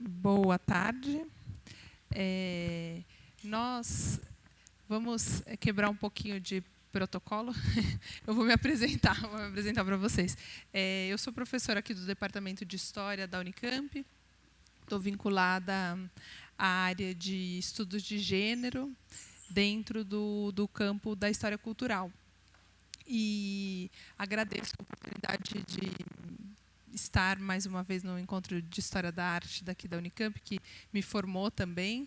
Boa tarde. Nós vamos quebrar um pouquinho de protocolo. Eu vou me apresentar para vocês. Eu sou professora aqui do Departamento de História da Unicamp. Estou vinculada à área de estudos de gênero dentro do campo da história cultural. E agradeço a oportunidade de estar mais uma vez no encontro de História da Arte daqui da Unicamp, que me formou também,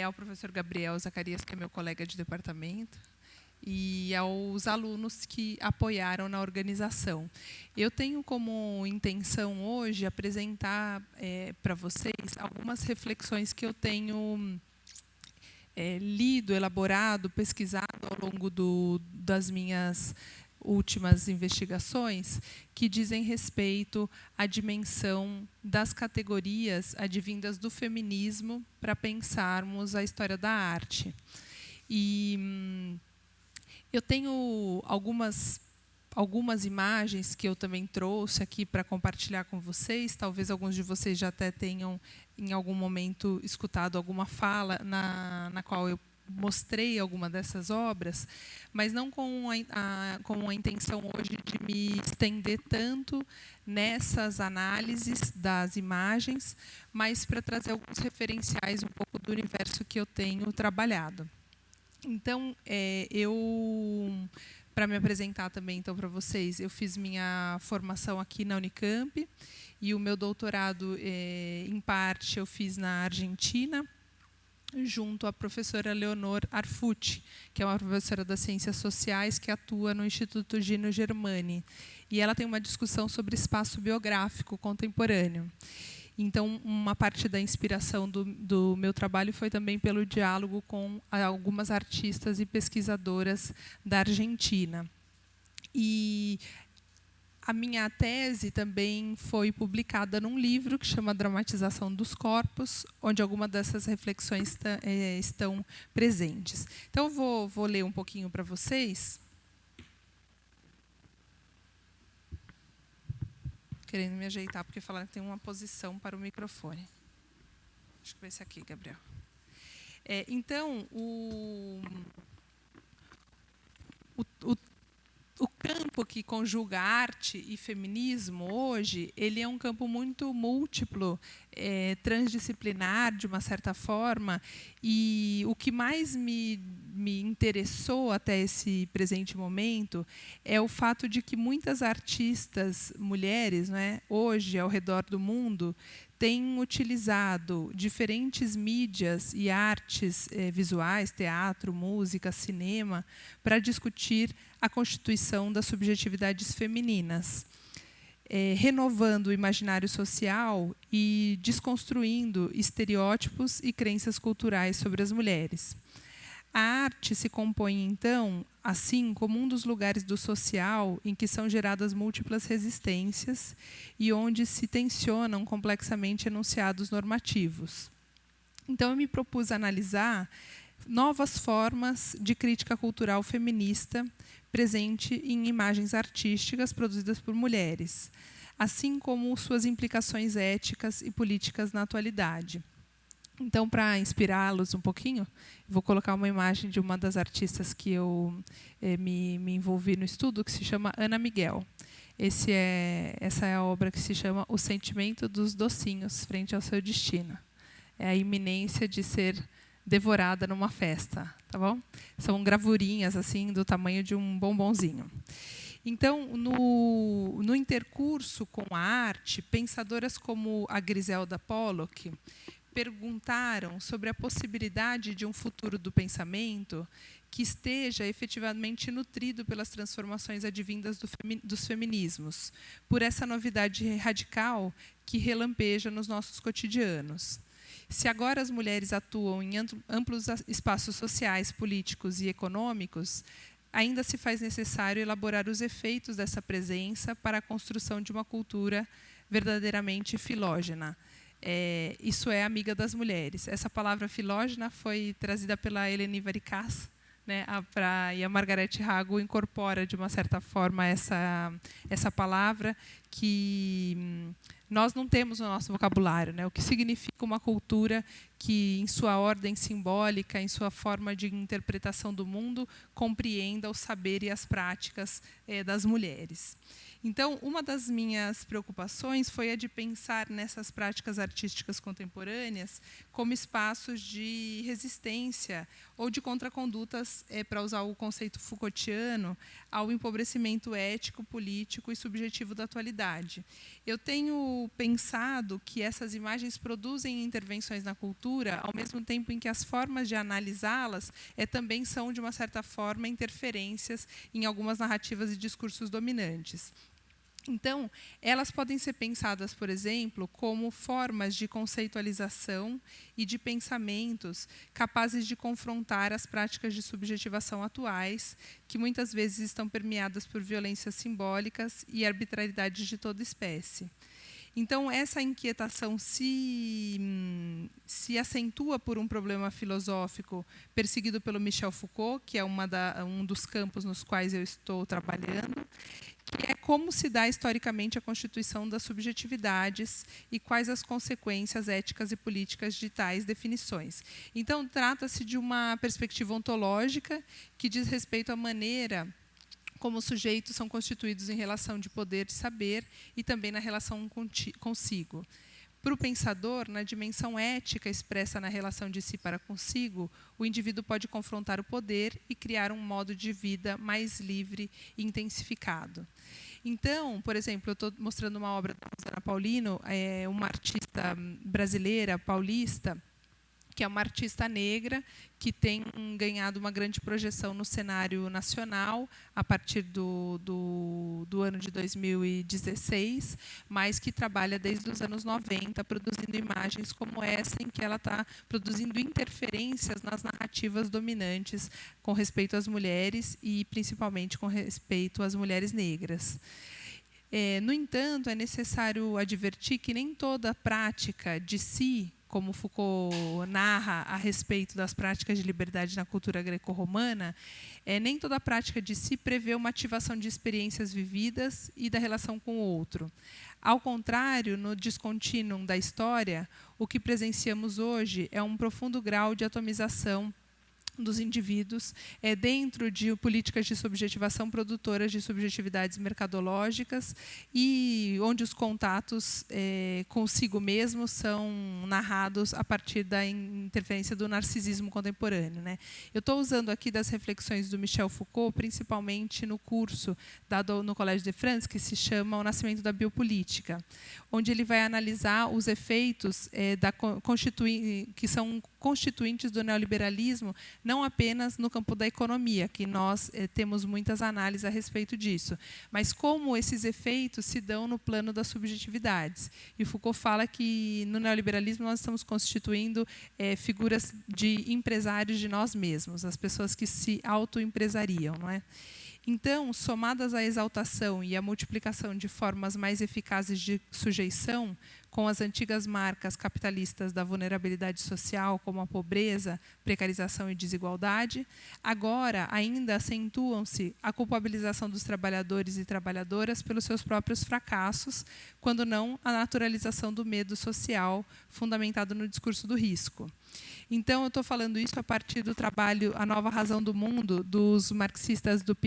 ao professor Gabriel Zacarias, que é meu colega de departamento, e aos alunos que apoiaram na organização. Eu tenho como intenção hoje apresentar para vocês algumas reflexões que eu tenho lido, elaborado, pesquisado ao longo das minhas últimas investigações, que dizem respeito à dimensão das categorias advindas do feminismo para pensarmos a história da arte. E eu tenho algumas imagens que eu também trouxe aqui para compartilhar com vocês. Talvez alguns de vocês já até tenham, em algum momento, escutado alguma fala na qual eu mostrei alguma dessas obras, mas não com a intenção hoje de me estender tanto nessas análises das imagens, mas para trazer alguns referenciais um pouco do universo que eu tenho trabalhado. Então, para me apresentar também então para vocês, eu fiz minha formação aqui na Unicamp e o meu doutorado, em parte, eu fiz na Argentina, junto à professora Leonor Arfucci, que é uma professora das Ciências Sociais que atua no Instituto Gino Germani. E ela tem uma discussão sobre espaço biográfico contemporâneo. Então, uma parte da inspiração do meu trabalho foi também pelo diálogo com algumas artistas e pesquisadoras da Argentina. E a minha tese também foi publicada num livro que chama Dramatização dos Corpos, onde algumas dessas reflexões estão presentes. Então, eu vou ler um pouquinho para vocês. Querendo me ajeitar, porque falaram que tem uma posição para o microfone. Acho que vai ser aqui, Gabriel. Então, o campo que conjuga arte e feminismo hoje, ele é um campo muito múltiplo, transdisciplinar, de uma certa forma, e o que mais me interessou até esse presente momento é o fato de que muitas artistas mulheres, hoje, ao redor do mundo, têm utilizado diferentes mídias e artes visuais, teatro, música, cinema, para discutir a constituição das subjetividades femininas, renovando o imaginário social e desconstruindo estereótipos e crenças culturais sobre as mulheres. A arte se compõe, então, assim como um dos lugares do social em que são geradas múltiplas resistências e onde se tensionam complexamente enunciados normativos. Então, eu me propus analisar novas formas de crítica cultural feminista presente em imagens artísticas produzidas por mulheres, assim como suas implicações éticas e políticas na atualidade. Então, para inspirá-los um pouquinho, vou colocar uma imagem de uma das artistas que eu me envolvi no estudo, que se chama Ana Miguel. Essa é a obra que se chama O Sentimento dos Docinhos Frente ao Seu Destino. É a iminência de ser devorada numa festa, tá bom? São gravurinhas assim do tamanho de um bombonzinho. Então, no intercurso com a arte, pensadoras como a Griselda Pollock perguntaram sobre a possibilidade de um futuro do pensamento que esteja efetivamente nutrido pelas transformações advindas dos feminismos, por essa novidade radical que relampeja nos nossos cotidianos. Se agora as mulheres atuam em amplos espaços sociais, políticos e econômicos, ainda se faz necessário elaborar os efeitos dessa presença para a construção de uma cultura verdadeiramente filógena. Isso é amiga das mulheres. Essa palavra filógena foi trazida pela Eleni Varicaz, e a Margaret Hago incorpora, de uma certa forma, essa palavra que nós não temos no nosso vocabulário, né? O que significa uma cultura que, em sua ordem simbólica, em sua forma de interpretação do mundo, compreenda o saber e as práticas das mulheres. Então, uma das minhas preocupações foi a de pensar nessas práticas artísticas contemporâneas como espaços de resistência ou de contracondutas, para usar o conceito Foucaultiano, ao empobrecimento ético, político e subjetivo da atualidade. Eu tenho pensado que essas imagens produzem intervenções na cultura, ao mesmo tempo em que as formas de analisá-las também são, de uma certa forma, interferências em algumas narrativas e discursos dominantes. Então, elas podem ser pensadas, por exemplo, como formas de conceitualização e de pensamentos capazes de confrontar as práticas de subjetivação atuais, que muitas vezes estão permeadas por violências simbólicas e arbitrariedades de toda espécie. Então, essa inquietação se acentua por um problema filosófico perseguido pelo Michel Foucault, que é um dos campos nos quais eu estou trabalhando, que é como se dá historicamente a constituição das subjetividades e quais as consequências éticas e políticas de tais definições. Então, trata-se de uma perspectiva ontológica que diz respeito à maneira como os sujeitos são constituídos em relação de poder e saber e também na relação consigo. Para o pensador, na dimensão ética expressa na relação de si para consigo, o indivíduo pode confrontar o poder e criar um modo de vida mais livre e intensificado. Então, por exemplo, eu estou mostrando uma obra da Rosana Paulino, uma artista brasileira, paulista, que é uma artista negra que tem ganhado uma grande projeção no cenário nacional a partir do ano de 2016, mas que trabalha desde os anos 90 produzindo imagens como essa, em que ela está produzindo interferências nas narrativas dominantes com respeito às mulheres e, principalmente, com respeito às mulheres negras. No entanto, é necessário advertir que nem toda prática de si, como Foucault narra a respeito das práticas de liberdade na cultura greco-romana, nem toda prática de si prevê uma ativação de experiências vividas e da relação com o outro. Ao contrário, no descontínuo da história, o que presenciamos hoje é um profundo grau de atomização dos indivíduos dentro de políticas de subjetivação produtoras de subjetividades mercadológicas e onde os contatos consigo mesmo são narrados a partir da interferência do narcisismo contemporâneo, né? Eu estou usando aqui das reflexões do Michel Foucault, principalmente no curso dado no Collège de France, que se chama O Nascimento da Biopolítica, onde ele vai analisar os efeitos que são constituintes do neoliberalismo, não apenas no campo da economia, que nós temos muitas análises a respeito disso, mas como esses efeitos se dão no plano das subjetividades. E Foucault fala que no neoliberalismo nós estamos constituindo figuras de empresários de nós mesmos, as pessoas que se autoempresariam, não é? Então, somadas à exaltação e à multiplicação de formas mais eficazes de sujeição, com as antigas marcas capitalistas da vulnerabilidade social, como a pobreza, precarização e desigualdade, agora ainda acentuam-se a culpabilização dos trabalhadores e trabalhadoras pelos seus próprios fracassos, quando não a naturalização do medo social, fundamentado no discurso do risco. Então, eu estou falando isso a partir do trabalho A Nova Razão do Mundo, dos marxistas do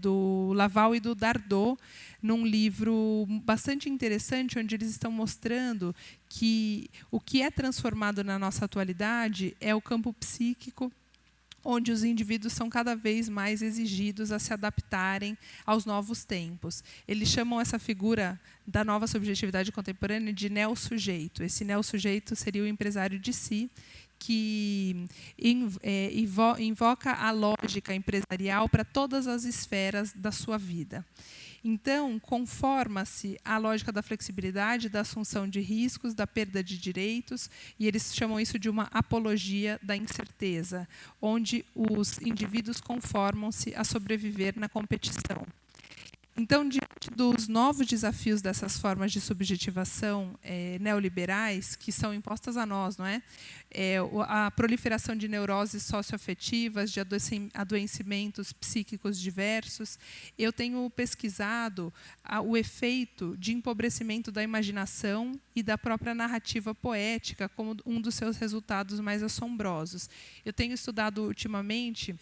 do Laval e do Dardot, num livro bastante interessante, onde eles estão mostrando que o que é transformado na nossa atualidade é o campo psíquico, onde os indivíduos são cada vez mais exigidos a se adaptarem aos novos tempos. Eles chamam essa figura da nova subjetividade contemporânea de neossujeito. Esse neossujeito seria o empresário de si, que invoca a lógica empresarial para todas as esferas da sua vida. Então, conforma-se à lógica da flexibilidade, da assunção de riscos, da perda de direitos, e eles chamam isso de uma apologia da incerteza, onde os indivíduos conformam-se a sobreviver na competição. Então, diante dos novos desafios dessas formas de subjetivação neoliberais, que são impostas a nós, não é? A proliferação de neuroses socioafetivas, de adoecimentos psíquicos diversos, eu tenho pesquisado o efeito de empobrecimento da imaginação e da própria narrativa poética como um dos seus resultados mais assombrosos. Eu tenho estudado ultimamente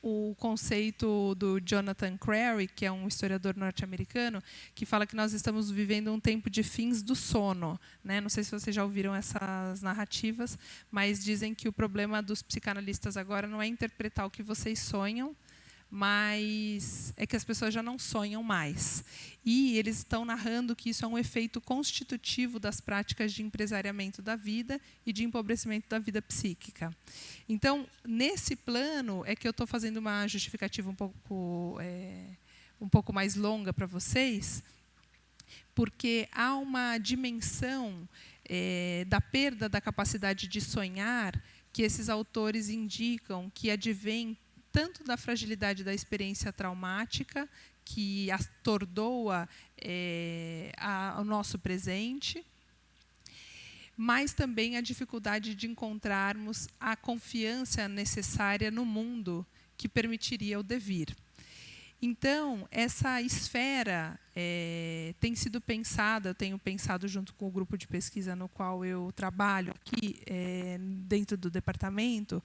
o conceito do Jonathan Crary, que é um historiador norte-americano, que fala que nós estamos vivendo um tempo de fins do sono, né? Não sei se vocês já ouviram essas narrativas, mas dizem que o problema dos psicanalistas agora não é interpretar o que vocês sonham, mas é que as pessoas já não sonham mais. E eles estão narrando que isso é um efeito constitutivo das práticas de empresariamento da vida e de empobrecimento da vida psíquica. Então, nesse plano, é que eu estou fazendo uma justificativa um pouco mais longa para vocês, porque há uma dimensão da perda da capacidade de sonhar que esses autores indicam que advém tanto da fragilidade da experiência traumática, que atordoa o nosso presente, mas também a dificuldade de encontrarmos a confiança necessária no mundo que permitiria o devir. Então, essa esfera tem sido pensada, eu tenho pensado junto com o grupo de pesquisa no qual eu trabalho aqui dentro do departamento,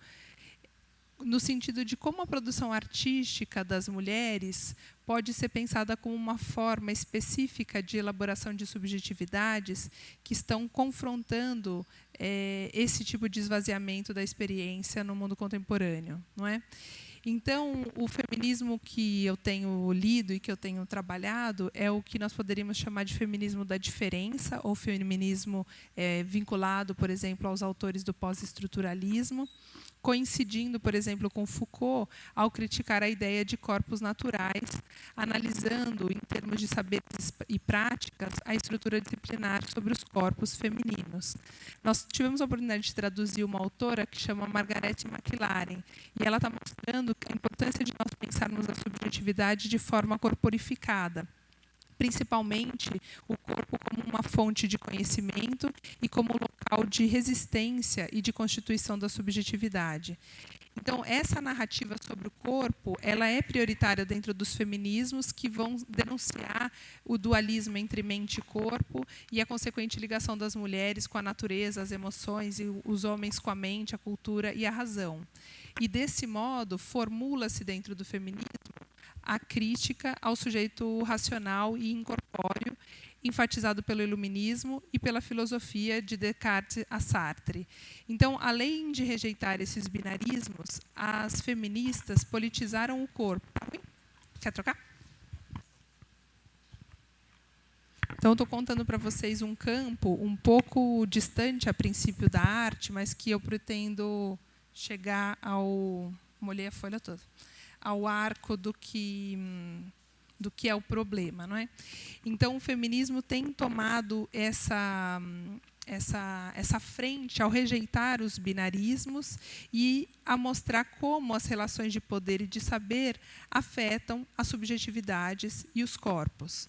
no sentido de como a produção artística das mulheres pode ser pensada como uma forma específica de elaboração de subjetividades que estão confrontando esse tipo de esvaziamento da experiência no mundo contemporâneo, não é? Então, o feminismo que eu tenho lido e que eu tenho trabalhado é o que nós poderíamos chamar de feminismo da diferença, ou feminismo vinculado, por exemplo, aos autores do pós-estruturalismo, coincidindo, por exemplo, com Foucault, ao criticar a ideia de corpos naturais, analisando, em termos de saberes e práticas, a estrutura disciplinar sobre os corpos femininos. Nós tivemos a oportunidade de traduzir uma autora que chama Margaret McLaren, e ela está mostrando a importância de nós pensarmos a subjetividade de forma corporificada, principalmente o corpo como uma fonte de conhecimento e como local de resistência e de constituição da subjetividade. Então, essa narrativa sobre o corpo, ela é prioritária dentro dos feminismos que vão denunciar o dualismo entre mente e corpo e a consequente ligação das mulheres com a natureza, as emoções, e os homens com a mente, a cultura e a razão. E, desse modo, formula-se dentro do feminismo a crítica ao sujeito racional e incorpóreo, enfatizado pelo iluminismo e pela filosofia de Descartes a Sartre. Então, além de rejeitar esses binarismos, as feministas politizaram o corpo. Quer trocar? Então, estou contando para vocês um campo um pouco distante, a princípio, da arte, mas que eu pretendo chegar ao... Molhei a folha toda. Ao arco do que é o problema, não é? Então, o feminismo tem tomado essa frente ao rejeitar os binarismos e a mostrar como as relações de poder e de saber afetam as subjetividades e os corpos.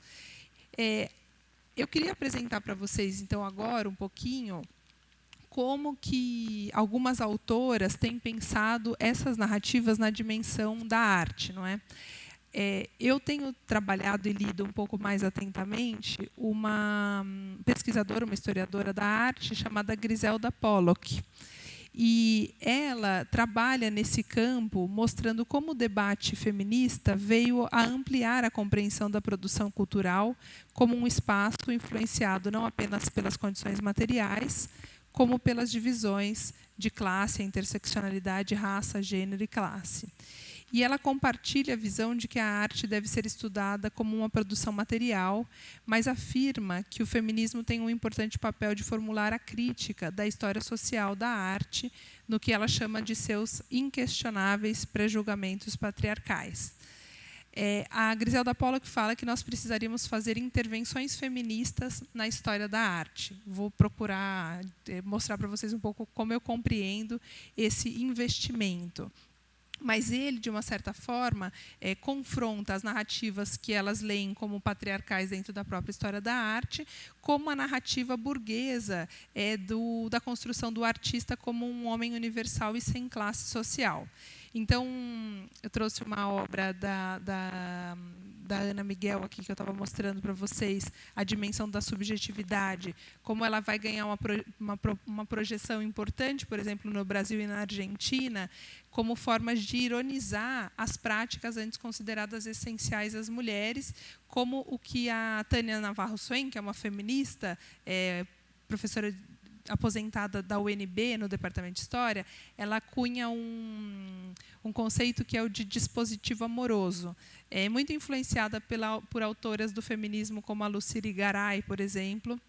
Eu queria apresentar para vocês, então, agora um pouquinho como que algumas autoras têm pensado essas narrativas na dimensão da arte, não é? Eu tenho trabalhado e lido um pouco mais atentamente uma pesquisadora, uma historiadora da arte chamada Griselda Pollock. E ela trabalha nesse campo mostrando como o debate feminista veio a ampliar a compreensão da produção cultural como um espaço influenciado não apenas pelas condições materiais, como pelas divisões de classe, interseccionalidade, raça, gênero e classe. E ela compartilha a visão de que a arte deve ser estudada como uma produção material, mas afirma que o feminismo tem um importante papel de formular a crítica da história social da arte, no que ela chama de seus inquestionáveis pré-julgamentos patriarcais. A Griselda Pollock fala que nós precisaríamos fazer intervenções feministas na história da arte. Vou procurar mostrar para vocês um pouco como eu compreendo esse investimento. Mas ele, de uma certa forma, confronta as narrativas que elas leem como patriarcais dentro da própria história da arte, como a narrativa burguesa da construção do artista como um homem universal e sem classe social. Então, eu trouxe uma obra da Ana Miguel aqui, que eu estava mostrando para vocês, a dimensão da subjetividade, como ela vai ganhar uma projeção importante, por exemplo, no Brasil e na Argentina, como formas de ironizar as práticas antes consideradas essenciais às mulheres, como o que a Tânia Navarro Swain, que é uma feminista, professora aposentada da UNB, no Departamento de História, ela cunha um conceito que é o de dispositivo amoroso. É muito influenciada por autoras do feminismo como a Lucile Garay, por exemplo,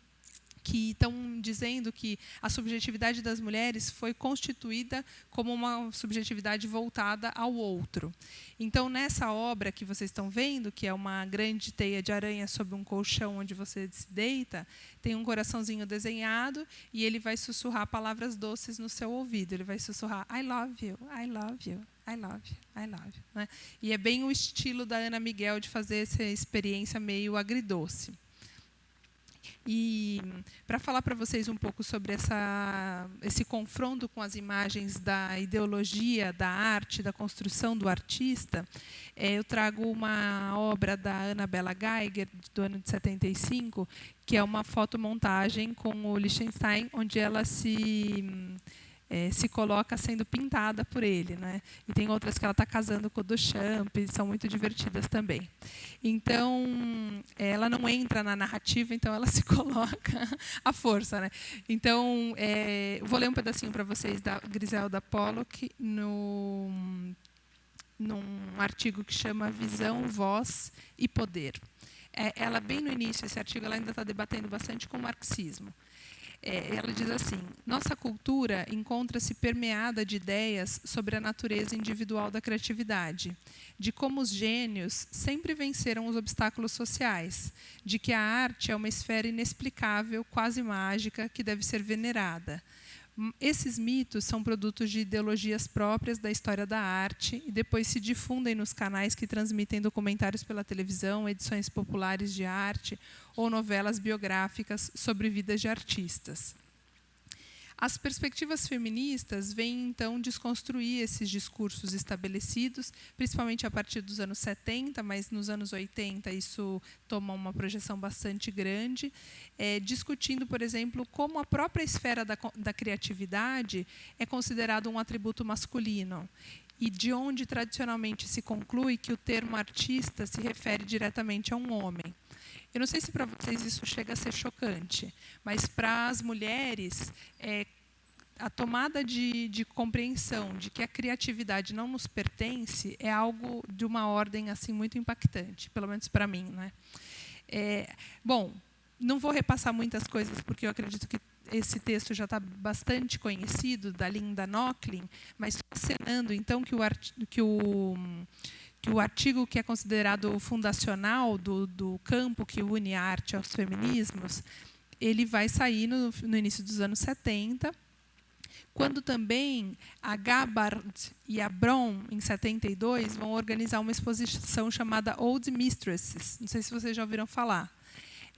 que estão dizendo que a subjetividade das mulheres foi constituída como uma subjetividade voltada ao outro. Então, nessa obra que vocês estão vendo, que é uma grande teia de aranha sobre um colchão onde você se deita, tem um coraçãozinho desenhado e ele vai sussurrar palavras doces no seu ouvido. Ele vai sussurrar, I love you, I love you. I love you, I love you. Né? E é bem o estilo da Ana Miguel de fazer essa experiência meio agridoce. E para falar para vocês um pouco sobre esse confronto com as imagens da ideologia, da arte, da construção do artista, eu trago uma obra da Annabella Geiger, do ano de 75, que é uma fotomontagem com o Lichtenstein, onde ela se coloca sendo pintada por ele, né? E tem outras que ela está casando com o Duchamp, são muito divertidas também. Então, ela não entra na narrativa, então ela se coloca à força, né? Então, vou ler um pedacinho para vocês da Griselda Pollock num artigo que chama Visão, Voz e Poder. Ela, bem no início, esse artigo, ela ainda está debatendo bastante com o marxismo. Ela diz assim, nossa cultura encontra-se permeada de ideias sobre a natureza individual da criatividade, de como os gênios sempre venceram os obstáculos sociais, de que a arte é uma esfera inexplicável, quase mágica, que deve ser venerada. Esses mitos são produtos de ideologias próprias da história da arte e depois se difundem nos canais que transmitem documentários pela televisão, edições populares de arte ou novelas biográficas sobre vidas de artistas. As perspectivas feministas vêm, então, desconstruir esses discursos estabelecidos, principalmente a partir dos anos 70, mas nos anos 80 isso toma uma projeção bastante grande, discutindo, por exemplo, como a própria esfera da criatividade é considerado um atributo masculino, e de onde, tradicionalmente, se conclui que o termo artista se refere diretamente a um homem. Eu não sei se para vocês isso chega a ser chocante, mas para as mulheres, a tomada de compreensão de que a criatividade não nos pertence é algo de uma ordem assim muito impactante, pelo menos para mim, né? Bom, não vou repassar muitas coisas, porque eu acredito que esse texto já está bastante conhecido, da Linda Nochlin, mas acenando, então, que o artigo que é considerado fundacional do campo que une a arte aos feminismos, ele vai sair no início dos anos 70, quando também a Gabbard e a Brom, em 72, vão organizar uma exposição chamada Old Mistresses. Não sei se vocês já ouviram falar.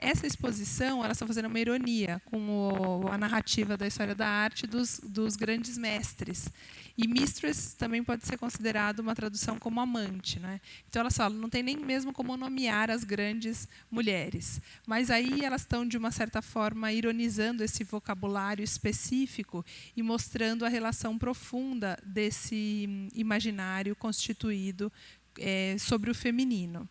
Essa exposição, elas estão fazendo uma ironia com a narrativa da história da arte dos grandes mestres. E mistress também pode ser considerado uma tradução como amante, né? Então, elas falam, não tem nem mesmo como nomear as grandes mulheres. Mas aí elas estão, de uma certa forma, ironizando esse vocabulário específico e mostrando a relação profunda desse imaginário constituído sobre o feminino.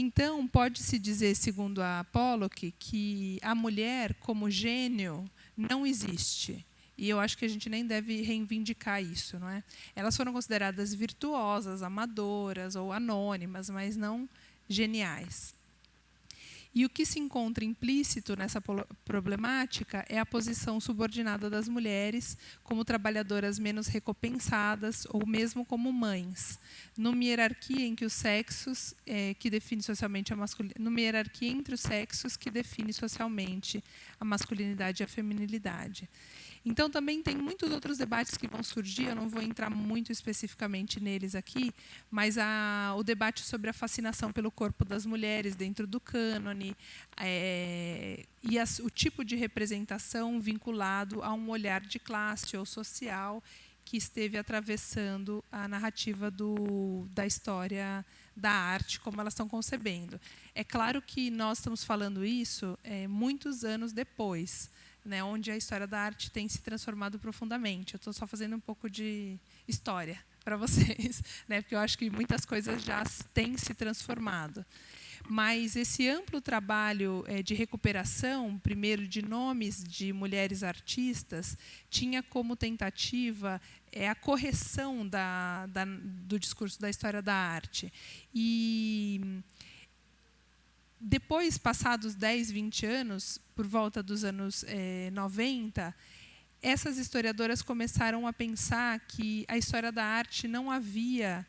Então, pode-se dizer, segundo a Pollock, que a mulher, como gênio, não existe. E eu acho que a gente nem deve reivindicar isso, não é? Elas foram consideradas virtuosas, amadoras ou anônimas, mas não geniais. E o que se encontra implícito nessa problemática é a posição subordinada das mulheres como trabalhadoras menos recompensadas ou mesmo como mães, numa hierarquia em que os sexos que define socialmente a masculinidade, numa hierarquia entre os sexos que define socialmente a masculinidade e a feminilidade. Então, também tem muitos outros debates que vão surgir, eu não vou entrar muito especificamente neles aqui, mas o debate sobre a fascinação pelo corpo das mulheres dentro do cânone, e o tipo de representação vinculado a um olhar de classe ou social que esteve atravessando a narrativa da história da arte, como elas estão concebendo. É claro que nós estamos falando isso muitos anos depois, né, onde a história da arte tem se transformado profundamente. Eu estou só fazendo um pouco de história para vocês, né, porque eu acho que muitas coisas já têm se transformado. Mas esse amplo trabalho de recuperação, primeiro de nomes de mulheres artistas, tinha como tentativa a correção do discurso da história da arte. E depois, passados 10, 20 anos, por volta dos anos 90, essas historiadoras começaram a pensar que a história da arte não havia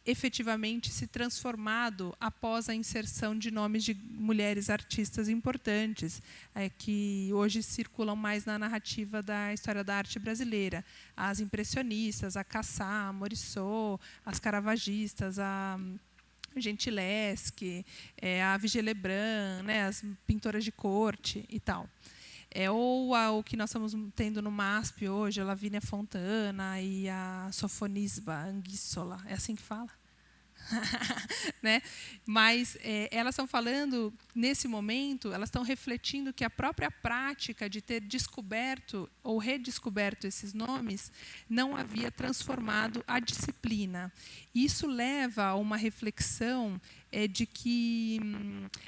efetivamente se transformado após a inserção de nomes de mulheres artistas importantes, que hoje circulam mais na narrativa da história da arte brasileira. As impressionistas, a Cassat, a Morisot, as caravagistas, a Gentileschi, a Vigée Lebrun, né, as pintoras de corte e tal. Ou o que nós estamos tendo no MASP hoje, a Lavínia Fontana e a Sofonisba Anguissola. É assim que fala? Né? Mas elas estão falando, nesse momento, elas estão refletindo que a própria prática de ter descoberto ou redescoberto esses nomes não havia transformado a disciplina. Isso leva a uma reflexão de que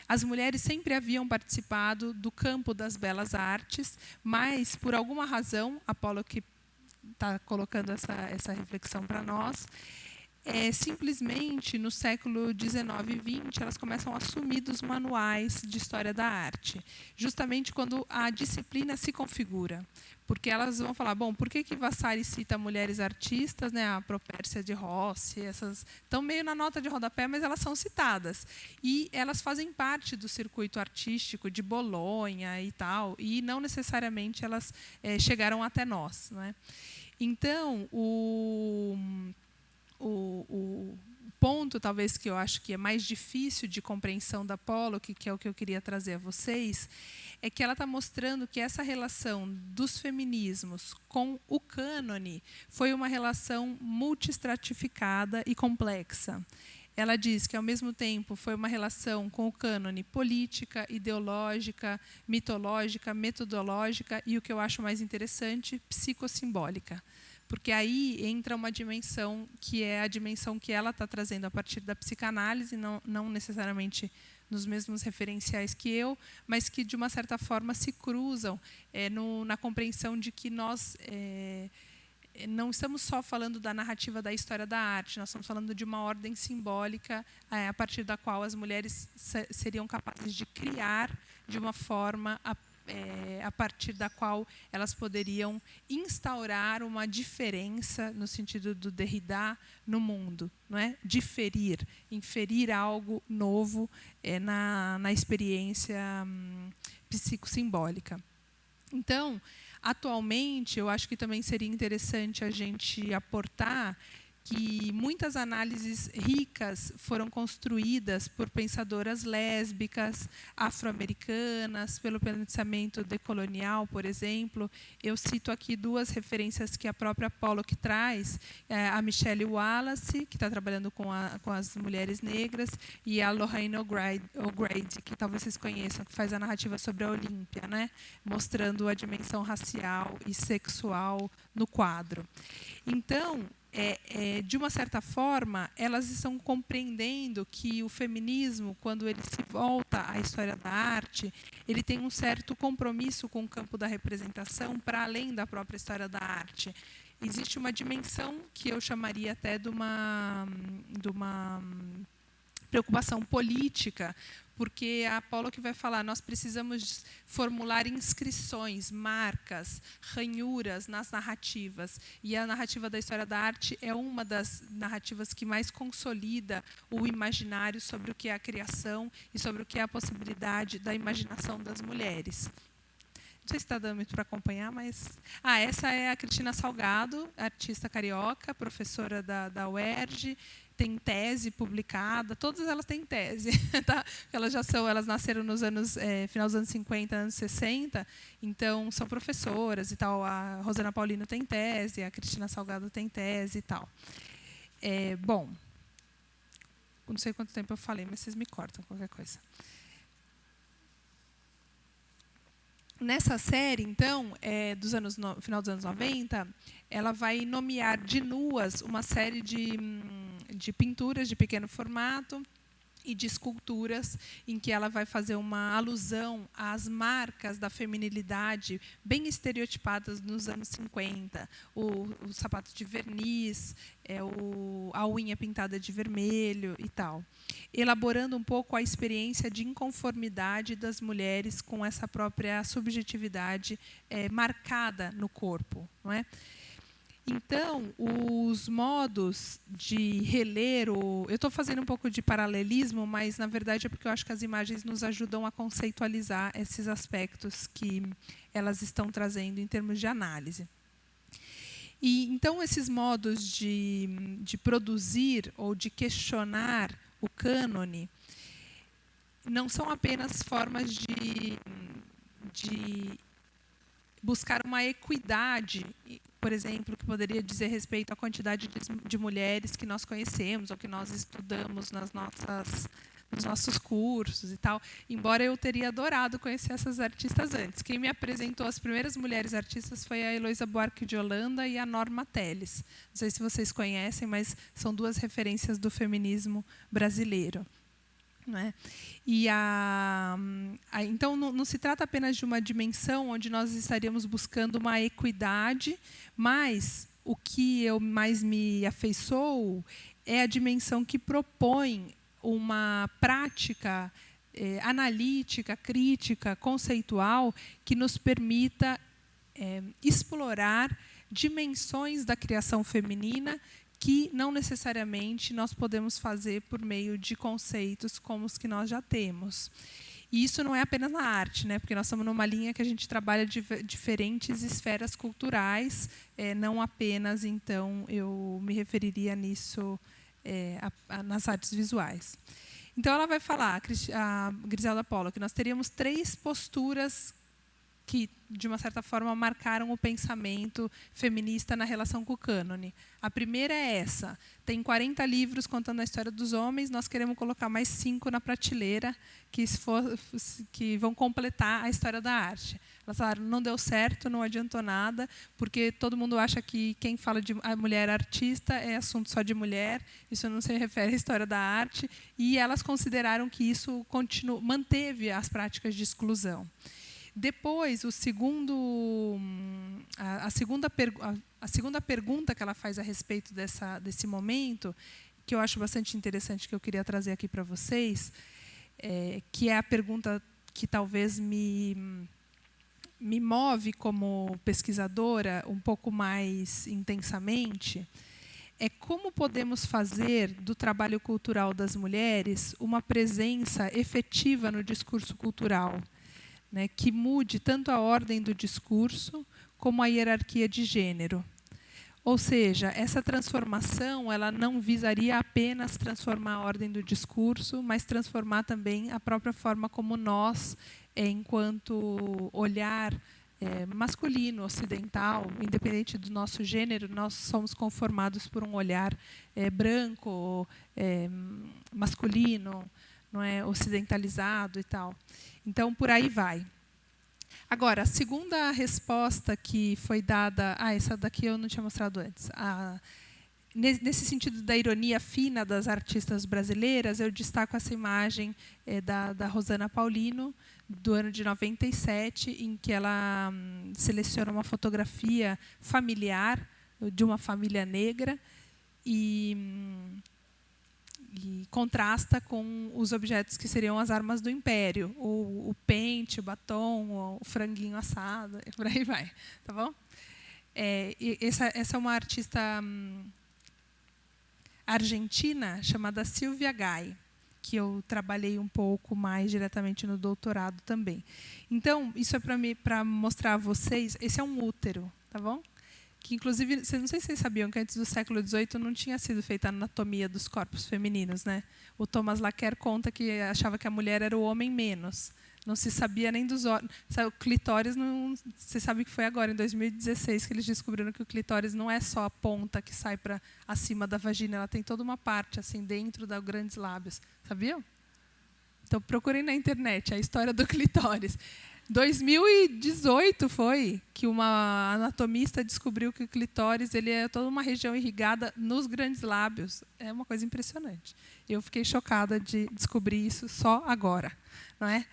as mulheres sempre haviam participado do campo das belas artes, mas, por alguma razão, a Pollock está colocando essa reflexão para nós, simplesmente, no século XIX e XX, elas começam a assumir dos manuais de história da arte, justamente quando a disciplina se configura. Porque elas vão falar, bom, por que Vasari cita mulheres artistas, né, a Propércia de Rossi, essas estão meio na nota de rodapé, mas elas são citadas. E elas fazem parte do circuito artístico de Bolonha e tal, e não necessariamente elas chegaram até nós, né? Então, o ponto, talvez, que eu acho que é mais difícil de compreensão da Pollock, que é o que eu queria trazer a vocês, é que ela está mostrando que essa relação dos feminismos com o cânone foi uma relação multistratificada e complexa. Ela diz que, ao mesmo tempo, foi uma relação com o cânone política, ideológica, mitológica, metodológica e, o que eu acho mais interessante, psicossimbólica. Porque aí entra uma dimensão que é a dimensão que ela está trazendo a partir da psicanálise, não necessariamente nos mesmos referenciais que eu, mas que, de uma certa forma, se cruzam na compreensão de que nós não estamos só falando da narrativa da história da arte, nós estamos falando de uma ordem simbólica a partir da qual as mulheres seriam capazes de criar de uma forma a partir da qual elas poderiam instaurar uma diferença, no sentido do Derrida, no mundo, não é? Diferir, inferir algo novo na experiência psicossimbólica. Então, atualmente, eu acho que também seria interessante a gente aportar que muitas análises ricas foram construídas por pensadoras lésbicas, afro-americanas, pelo pensamento decolonial, por exemplo. Eu cito aqui duas referências que a própria Pollock traz, a Michelle Wallace, que está trabalhando com as mulheres negras, e a Lorraine O'Grady, que talvez vocês conheçam, que faz a narrativa sobre a Olímpia, né? Mostrando a dimensão racial e sexual no quadro. Então, de uma certa forma, elas estão compreendendo que o feminismo, quando ele se volta à história da arte, ele tem um certo compromisso com o campo da representação para além da própria história da arte. Existe uma dimensão que eu chamaria até de uma preocupação política, porque a Pollock vai falar, nós precisamos formular inscrições, marcas, ranhuras nas narrativas. E a narrativa da história da arte é uma das narrativas que mais consolida o imaginário sobre o que é a criação e sobre o que é a possibilidade da imaginação das mulheres. sei se está dando muito para acompanhar, mas... essa é a Cristina Salgado, artista carioca, professora da UERJ, tem tese publicada, todas elas têm tese, tá? Elas nasceram nos anos, final dos anos 50, anos 60, então são professoras e tal. A Rosana Paulino tem tese, a Cristina Salgado tem tese e tal. Bom, não sei quanto tempo eu falei, mas vocês me cortam qualquer coisa. Nessa série, então, final dos anos 90, ela vai nomear de nuas uma série de pinturas de pequeno formato e de esculturas em que ela vai fazer uma alusão às marcas da feminilidade bem estereotipadas nos anos 50. O sapato de verniz, a unha pintada de vermelho e tal. Elaborando um pouco a experiência de inconformidade das mulheres com essa própria subjetividade marcada no corpo, não é? Então, os modos de reler... eu estou fazendo um pouco de paralelismo, mas, na verdade, é porque eu acho que as imagens nos ajudam a conceitualizar esses aspectos que elas estão trazendo em termos de análise. Então, esses modos de produzir ou de questionar o cânone não são apenas formas de buscar uma equidade, por exemplo, que poderia dizer respeito à quantidade de mulheres que nós conhecemos ou que nós estudamos nos nossos cursos e tal, embora eu teria adorado conhecer essas artistas antes. Quem me apresentou as primeiras mulheres artistas foi a Heloísa Buarque de Holanda e a Norma Telles. Não sei se vocês conhecem, mas são duas referências do feminismo brasileiro. Não é? Então, não se trata apenas de uma dimensão onde nós estaríamos buscando uma equidade, mas o que eu mais me afeiçoo é a dimensão que propõe uma prática analítica, crítica, conceitual, que nos permita explorar dimensões da criação feminina que não necessariamente nós podemos fazer por meio de conceitos como os que nós já temos. E isso não é apenas na arte, né? Porque nós estamos numa linha que a gente trabalha diferentes esferas culturais, não apenas, então, eu me referiria nisso nas artes visuais. Então, ela vai falar, a Griselda Pollock, que nós teríamos 3 posturas que, de uma certa forma, marcaram o pensamento feminista na relação com o cânone. A primeira é essa. Tem 40 livros contando a história dos homens, nós queremos colocar mais 5 na prateleira que vão completar a história da arte. Elas falaram, não deu certo, não adiantou nada, porque todo mundo acha que quem fala de a mulher artista é assunto só de mulher, isso não se refere à história da arte, e elas consideraram que isso manteve as práticas de exclusão. Depois, a segunda pergunta que ela faz a respeito desse momento, que eu acho bastante interessante, que eu queria trazer aqui para vocês, que é a pergunta que talvez me move como pesquisadora um pouco mais intensamente, é como podemos fazer do trabalho cultural das mulheres uma presença efetiva no discurso cultural, né, que mude tanto a ordem do discurso como a hierarquia de gênero. Ou seja, essa transformação ela não visaria apenas transformar a ordem do discurso, mas transformar também a própria forma como nós, enquanto olhar masculino, ocidental, independente do nosso gênero, nós somos conformados por um olhar branco, masculino, não é, ocidentalizado e tal. Então, por aí vai. Agora, a segunda resposta que foi dada... essa daqui eu não tinha mostrado antes. Nesse sentido da ironia fina das artistas brasileiras, eu destaco essa imagem da Rosana Paulino, do ano de 97, em que ela seleciona uma fotografia familiar de uma família negra e contrasta com os objetos que seriam as armas do Império, o pente, o batom, o franguinho assado, e por aí vai, tá bom? Essa é uma artista argentina chamada Silvia Gai. que eu trabalhei um pouco mais diretamente no doutorado também. Então, isso é para mostrar a vocês, esse é um útero, tá bom? Que, inclusive, não sei se vocês sabiam que antes do século XVIII não tinha sido feita a anatomia dos corpos femininos, né? O Thomas Laqueur conta que achava que a mulher era o homem menos. Não se sabia nem dos órgãos. O clitóris, não, você sabe que foi agora, em 2016, que eles descobriram que o clitóris não é só a ponta que sai para acima da vagina, ela tem toda uma parte assim dentro dos grandes lábios. Sabiam? Então, procurem na internet a história do clitóris. 2018 foi que uma anatomista descobriu que o clitóris ele é toda uma região irrigada nos grandes lábios. É uma coisa impressionante. Eu fiquei chocada de descobrir isso só agora, não é?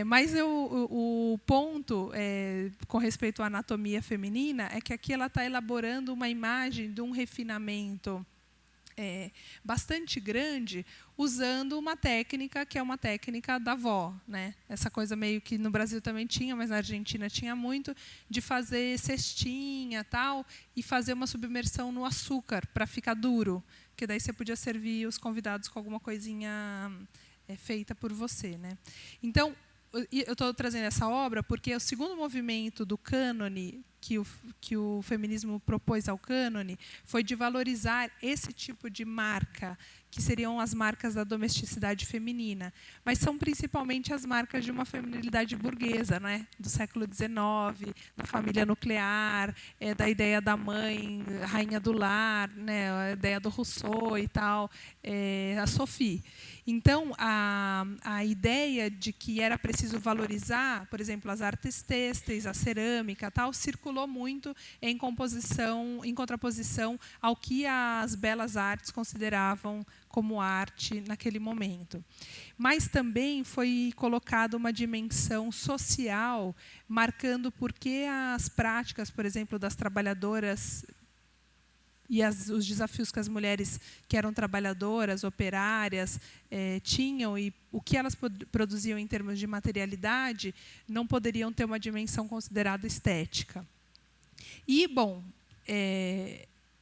Mas o ponto com respeito à anatomia feminina é que aqui ela está elaborando uma imagem de um refinamento bastante grande, usando uma técnica que é uma técnica da avó, né? Essa coisa meio que no Brasil também tinha, mas na Argentina tinha muito, de fazer cestinha tal, e fazer uma submersão no açúcar para ficar duro, que daí você podia servir os convidados com alguma coisinha feita por você, né? Então, eu estou trazendo essa obra porque o segundo movimento do cânone que o feminismo propôs ao cânone foi de valorizar esse tipo de marca, que seriam as marcas da domesticidade feminina, mas são principalmente as marcas de uma feminilidade burguesa, né? Do século XIX, da família nuclear, da ideia da mãe, rainha do lar, né? A ideia do Rousseau e tal, a Sophie. Então, a ideia de que era preciso valorizar, por exemplo, as artes têxteis, a cerâmica, tal, circulou muito em contraposição ao que as belas artes consideravam como arte naquele momento. Mas também foi colocada uma dimensão social, marcando por que as práticas, por exemplo, das trabalhadoras e os desafios que as mulheres que eram trabalhadoras, operárias, tinham, e o que elas produziam em termos de materialidade, não poderiam ter uma dimensão considerada estética. E, bom,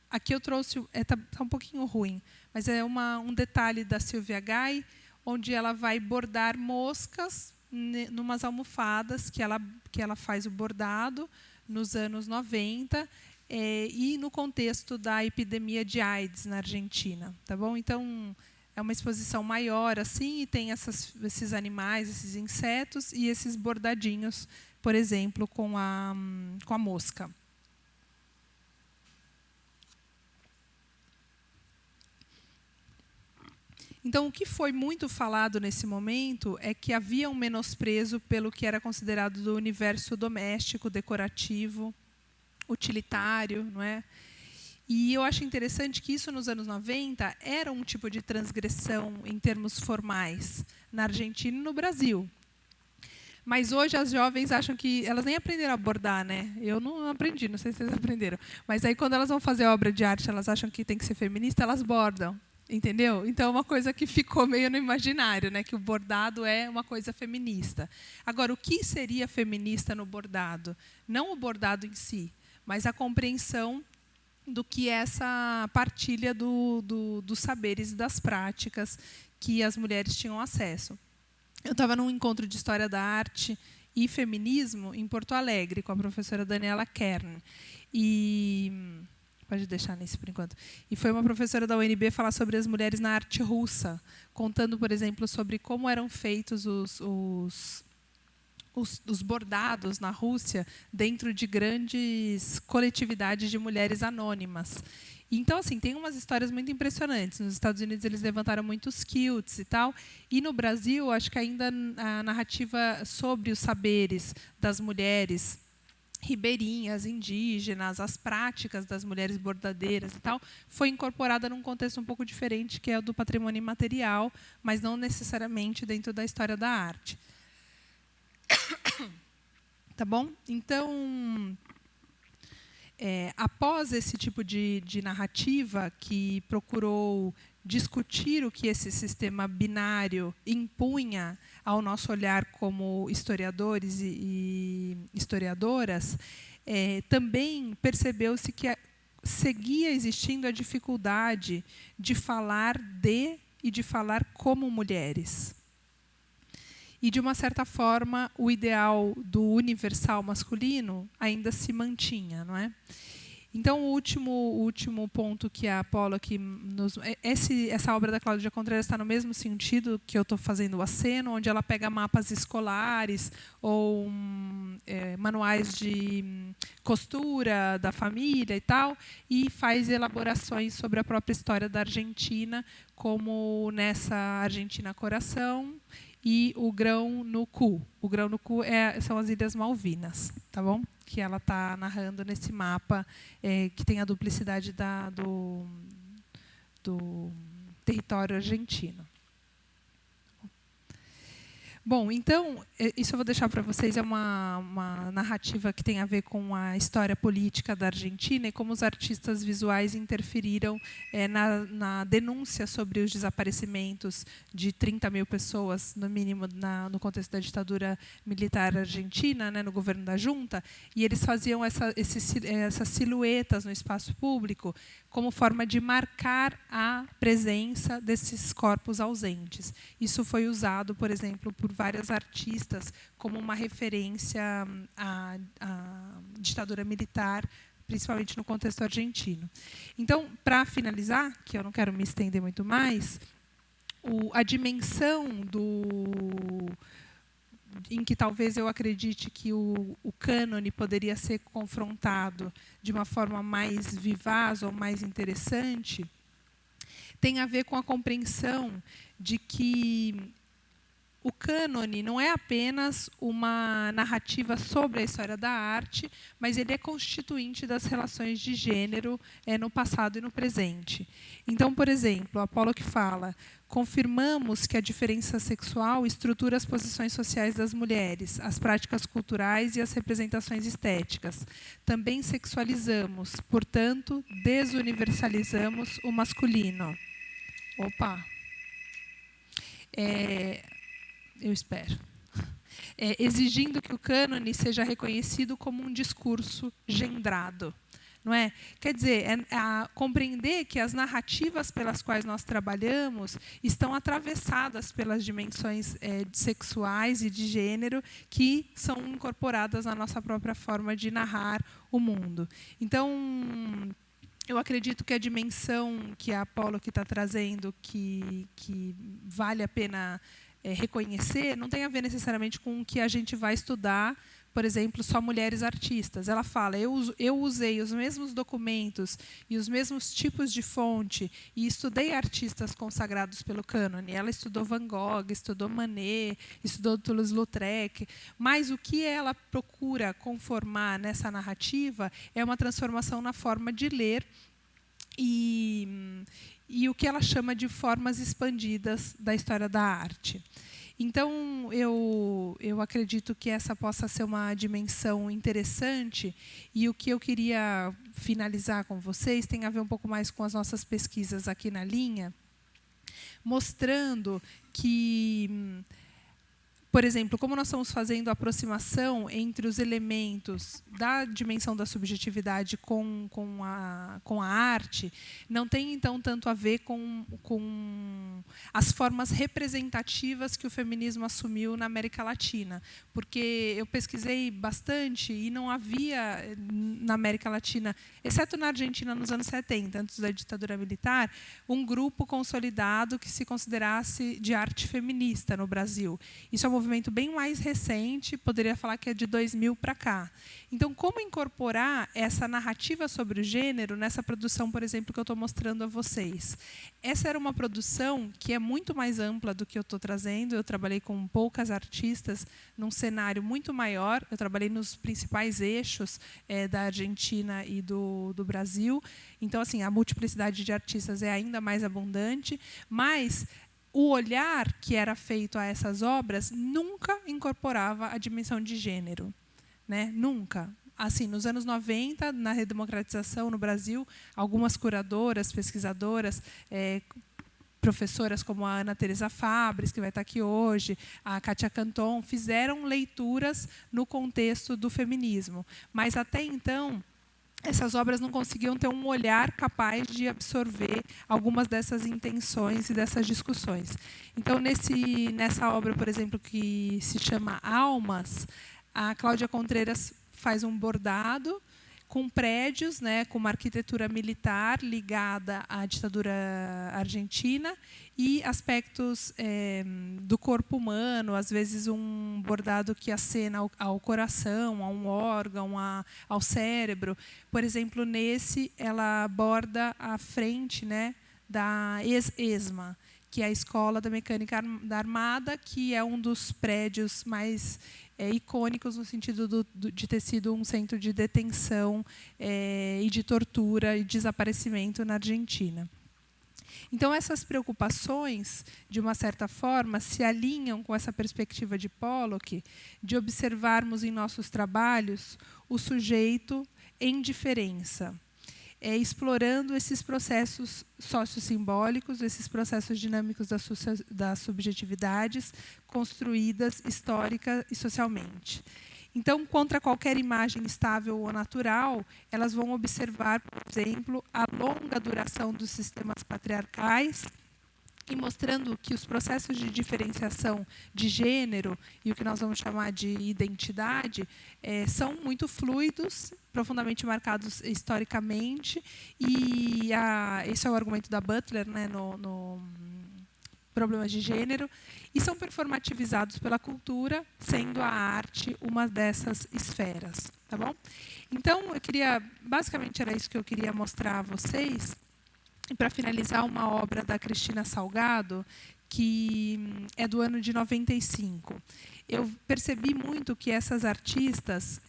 aqui eu trouxe, está um pouquinho ruim, mas é um detalhe da Sylvia Guy, onde ela vai bordar moscas numas almofadas, que ela faz o bordado nos anos 90, e no contexto da epidemia de AIDS na Argentina. Tá bom? Então, é uma exposição maior, assim, e tem esses animais, esses insetos, e esses bordadinhos, por exemplo, com a mosca. Então, o que foi muito falado nesse momento é que havia um menosprezo pelo que era considerado do universo doméstico, decorativo, utilitário, não é? E eu acho interessante que isso, nos anos 90, era um tipo de transgressão em termos formais, na Argentina e no Brasil. Mas hoje as jovens acham que elas nem aprenderam a bordar, né? Eu não aprendi, não sei se vocês aprenderam. Mas aí, quando elas vão fazer obra de arte, elas acham que tem que ser feminista, elas bordam. Entendeu? Então, é uma coisa que ficou meio no imaginário, né? Que o bordado é uma coisa feminista. Agora, o que seria feminista no bordado? Não o bordado em si, mas a compreensão do que é essa partilha dos saberes e das práticas que as mulheres tinham acesso. Eu estava num encontro de História da Arte e Feminismo em Porto Alegre, com a professora Daniela Kern. Pode deixar nesse por enquanto. E foi uma professora da UNB falar sobre as mulheres na arte russa, contando, por exemplo, sobre como eram feitos os bordados na Rússia dentro de grandes coletividades de mulheres anônimas. Então, assim, tem umas histórias muito impressionantes. Nos Estados Unidos, eles levantaram muitos quilts e tal. E no Brasil, acho que ainda a narrativa sobre os saberes das mulheres ribeirinhas, indígenas, as práticas das mulheres bordadeiras e tal, foi incorporada num contexto um pouco diferente, que é o do patrimônio imaterial, mas não necessariamente dentro da história da arte. Tá bom? Então, após esse tipo de narrativa que procurou discutir o que esse sistema binário impunha ao nosso olhar como historiadores e historiadoras, também percebeu-se que seguia existindo a dificuldade de falar de e de falar como mulheres. E, de uma certa forma, o ideal do universal masculino ainda se mantinha, não é? Então, o último ponto que a Apolo aqui essa obra da Cláudia Contreras está no mesmo sentido que eu estou fazendo o aceno, onde ela pega mapas escolares ou manuais de costura da família e tal, e faz elaborações sobre a própria história da Argentina, como nessa Argentina Coração e o Grão no Cu. O Grão no Cu são as Ilhas Malvinas, tá bom? Que ela está narrando nesse mapa, que tem a duplicidade do território argentino. Bom, então, isso eu vou deixar para vocês, é uma narrativa que tem a ver com a história política da Argentina e como os artistas visuais interferiram na denúncia sobre os desaparecimentos de 30 mil pessoas, no mínimo, no contexto da ditadura militar argentina, né, no governo da junta, e eles faziam essas silhuetas no espaço público como forma de marcar a presença desses corpos ausentes. Isso foi usado, por exemplo, por vários artistas como uma referência à ditadura militar, principalmente no contexto argentino. Então, para finalizar, que eu não quero me estender muito mais, a dimensão em que talvez eu acredite que o cânone poderia ser confrontado de uma forma mais vivaz ou mais interessante, tem a ver com a compreensão de que o cânone não é apenas uma narrativa sobre a história da arte, mas ele é constituinte das relações de gênero no passado e no presente. Então, por exemplo, Apolo que fala: confirmamos que a diferença sexual estrutura as posições sociais das mulheres, as práticas culturais e as representações estéticas. Também sexualizamos, portanto, desuniversalizamos o masculino. Opa! Eu espero. Exigindo que o cânone seja reconhecido como um discurso gendrado. Não é? Quer dizer, compreender que as narrativas pelas quais nós trabalhamos estão atravessadas pelas dimensões sexuais e de gênero que são incorporadas na nossa própria forma de narrar o mundo. Então, eu acredito que a dimensão que a Apolo está trazendo, que vale a pena reconhecer, não tem a ver necessariamente com o que a gente vai estudar, por exemplo, só mulheres artistas. Ela fala: eu usei os mesmos documentos e os mesmos tipos de fonte e estudei artistas consagrados pelo cânone. Ela estudou Van Gogh, estudou Manet, estudou Toulouse-Lautrec, mas o que ela procura conformar nessa narrativa é uma transformação na forma de ler e o que ela chama de formas expandidas da história da arte. Então, eu acredito que essa possa ser uma dimensão interessante, e o que eu queria finalizar com vocês tem a ver um pouco mais com as nossas pesquisas aqui na linha, mostrando que, por exemplo, como nós estamos fazendo a aproximação entre os elementos da dimensão da subjetividade com a arte, não tem, então, tanto a ver com as formas representativas que o feminismo assumiu na América Latina. Porque eu pesquisei bastante e não havia, na América Latina, exceto na Argentina nos anos 70, antes da ditadura militar, um grupo consolidado que se considerasse de arte feminista no Brasil. Isso é um movimento bem mais recente, poderia falar que é de 2000 para cá. Então, como incorporar essa narrativa sobre o gênero nessa produção, por exemplo, que eu estou mostrando a vocês? Essa era uma produção que é muito mais ampla do que eu estou trazendo. Eu trabalhei com poucas artistas num cenário muito maior. Eu trabalhei nos principais eixos da Argentina e do Brasil. Então, assim, a multiplicidade de artistas é ainda mais abundante, mas o olhar que era feito a essas obras nunca incorporava a dimensão de gênero, né? Nunca. Assim, nos anos 90, na redemocratização no Brasil, algumas curadoras, pesquisadoras, professoras como a Ana Teresa Fabres, que vai estar aqui hoje, a Kátia Canton, fizeram leituras no contexto do feminismo. Mas, até então, essas obras não conseguiam ter um olhar capaz de absorver algumas dessas intenções e dessas discussões. Então, nessa obra, por exemplo, que se chama Almas, a Cláudia Contreras faz um bordado com prédios, né, com uma arquitetura militar ligada à ditadura argentina e aspectos do corpo humano, às vezes um bordado que acena ao coração, a um órgão, ao cérebro. Por exemplo, nesse, ela borda a frente, né, da ESMA, que é a Escola da Mecânica da Armada, que é um dos prédios mais icônicos no sentido de ter sido um centro de detenção e de tortura e desaparecimento na Argentina. Então, essas preocupações, de uma certa forma, se alinham com essa perspectiva de Pollock, de observarmos em nossos trabalhos o sujeito em diferença, explorando esses processos sociossimbólicos, esses processos dinâmicos das subjetividades construídas histórica e socialmente. Então, contra qualquer imagem estável ou natural, elas vão observar, por exemplo, a longa duração dos sistemas patriarcais e mostrando que os processos de diferenciação de gênero e o que nós vamos chamar de identidade são muito fluidos, profundamente marcados historicamente, e esse é o argumento da Butler, né, no Problemas de Gênero, e são performativizados pela cultura, sendo a arte uma dessas esferas. Tá bom? Então, basicamente era isso que eu queria mostrar a vocês. E, para finalizar, uma obra da Cristina Salgado, que é do ano de 95. Eu percebi muito que essas artistas,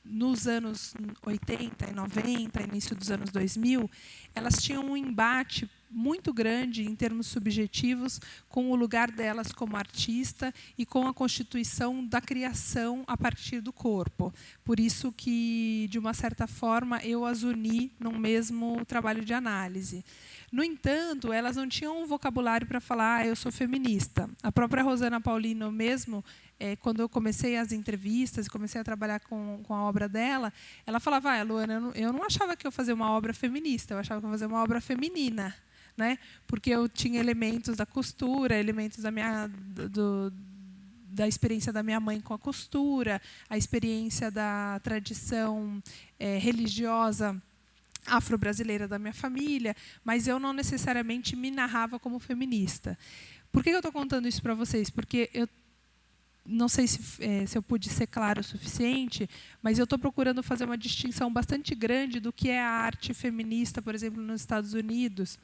nos anos 80 e 90, início dos anos 2000, elas tinham um embate muito grande em termos subjetivos com o lugar delas como artista e com a constituição da criação a partir do corpo. Por isso que, de uma certa forma, eu as uni num mesmo trabalho de análise. No entanto, elas não tinham um vocabulário para falar eu sou feminista. A própria Rosana Paulino mesmo, quando eu comecei as entrevistas e comecei a trabalhar com a obra dela, ela falava, Luana, eu não achava que eu fazia uma obra feminista, eu achava que eu fazia uma obra feminina. Né? Porque eu tinha elementos da costura, elementos da experiência da minha mãe com a costura, a experiência da tradição religiosa afro-brasileira da minha família, mas eu não necessariamente me narrava como feminista. Por que eu estou contando isso para vocês? Porque eu não sei se eu pude ser claro o suficiente, mas eu estou procurando fazer uma distinção bastante grande do que é a arte feminista, por exemplo, nos Estados Unidos,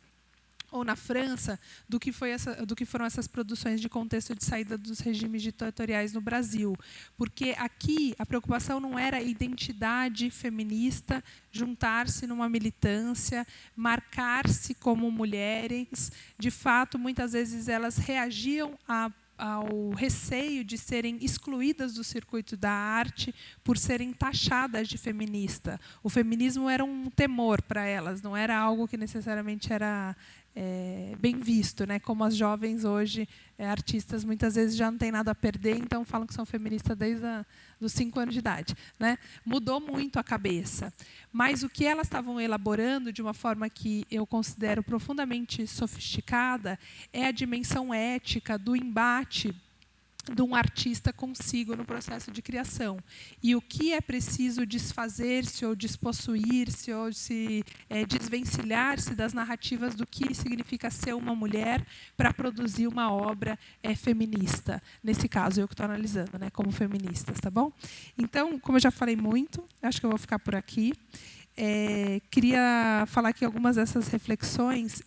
ou na França, do que foram essas produções de contexto de saída dos regimes ditatoriais no Brasil. Porque aqui a preocupação não era a identidade feminista, juntar-se numa militância, marcar-se como mulheres. De fato, muitas vezes elas reagiam ao receio de serem excluídas do circuito da arte por serem taxadas de feminista. O feminismo era um temor para elas, não era algo que necessariamente era bem visto, né? Como as jovens hoje, artistas, muitas vezes já não têm nada a perder, então falam que são feministas desde os 5 anos de idade. Né? Mudou muito a cabeça. Mas o que elas estavam elaborando, de uma forma que eu considero profundamente sofisticada, é a dimensão ética do embate de um artista consigo no processo de criação. E o que é preciso desfazer-se ou despossuir-se ou se desvencilhar-se das narrativas do que significa ser uma mulher para produzir uma obra feminista. Nesse caso, eu que estou analisando, né, como feministas, tá bom? Então, como eu já falei muito, acho que eu vou ficar por aqui. Queria falar que algumas dessas reflexões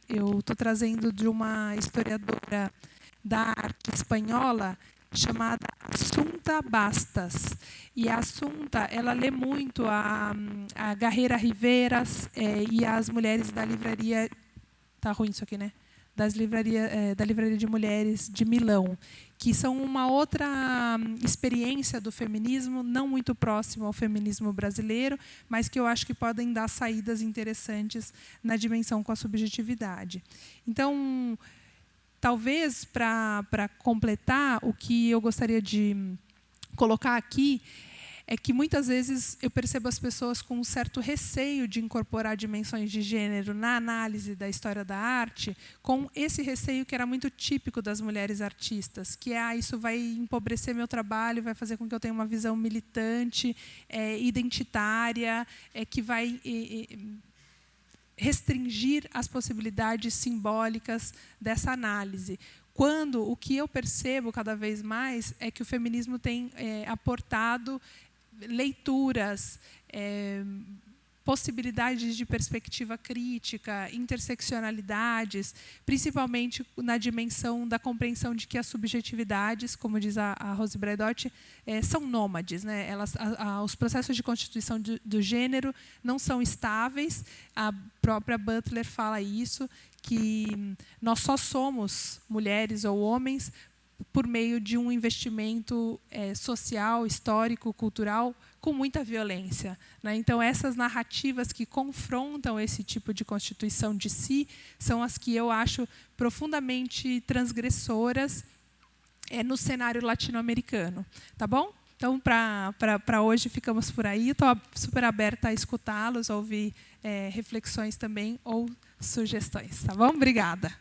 eu estou trazendo de uma historiadora da arte espanhola chamada Assunta Bastas. E a Assunta, ela lê muito a Guerrera Riveras e as mulheres da livraria... Tá ruim isso aqui, né? Da livraria de mulheres de Milão, que são uma outra experiência do feminismo, não muito próximo ao feminismo brasileiro, mas que eu acho que podem dar saídas interessantes na dimensão com a subjetividade. Então, talvez, para completar, o que eu gostaria de colocar aqui é que muitas vezes eu percebo as pessoas com um certo receio de incorporar dimensões de gênero na análise da história da arte, com esse receio que era muito típico das mulheres artistas, que é isso vai empobrecer meu trabalho, vai fazer com que eu tenha uma visão militante, identitária, que vai restringir as possibilidades simbólicas dessa análise. Quando o que eu percebo cada vez mais é que o feminismo tem aportado leituras, possibilidades de perspectiva crítica, interseccionalidades, principalmente na dimensão da compreensão de que as subjetividades, como diz a Rose Braidotti, são nômades, né? Os processos de constituição do gênero não são estáveis. A própria Butler fala isso, que nós só somos mulheres ou homens por meio de um investimento social, histórico, cultural, com muita violência, né? Então, essas narrativas que confrontam esse tipo de constituição de si são as que eu acho profundamente transgressoras no cenário latino-americano. Tá bom? Então, para hoje, ficamos por aí. Estou super aberta a escutá-los, a ouvir reflexões também ou sugestões. Tá bom? Obrigada.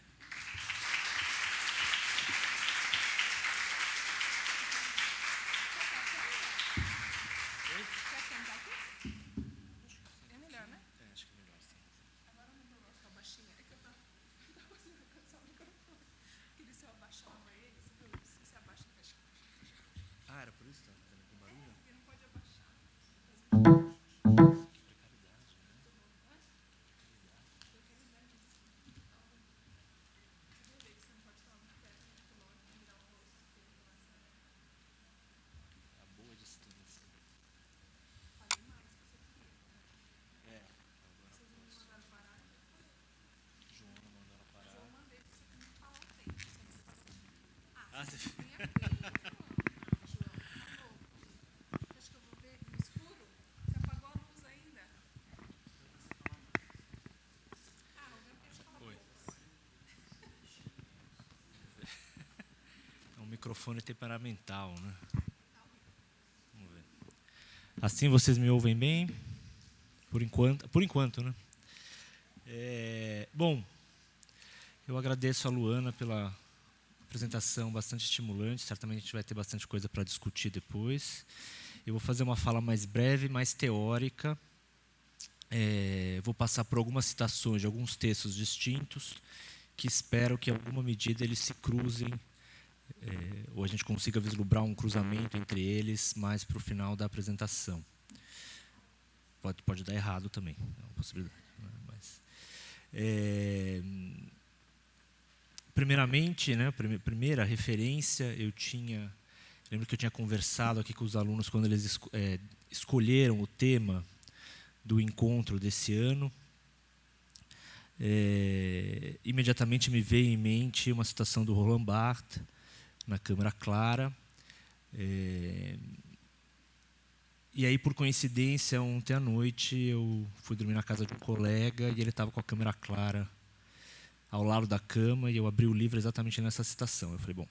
Microfone temperamental, né? Vamos ver. Assim vocês me ouvem bem? Por enquanto, né? Bom, eu agradeço a Luana pela apresentação bastante estimulante. Certamente a gente vai ter bastante coisa para discutir depois. Eu vou fazer uma fala mais breve, mais teórica. Vou passar por algumas citações de alguns textos distintos que espero que, em alguma medida, eles se cruzem, ou a gente consiga vislumbrar um cruzamento entre eles mais para o final da apresentação. Pode dar errado também, é uma possibilidade. Mas, primeiramente, né, primeira referência, lembro que eu tinha conversado aqui com os alunos quando eles escolheram o tema do encontro desse ano. Imediatamente me veio em mente uma citação do Roland Barthes, na Câmara Clara. E aí, por coincidência, ontem à noite, eu fui dormir na casa de um colega e ele estava com a Câmara Clara ao lado da cama e eu abri o livro exatamente nessa citação. Eu falei, bom,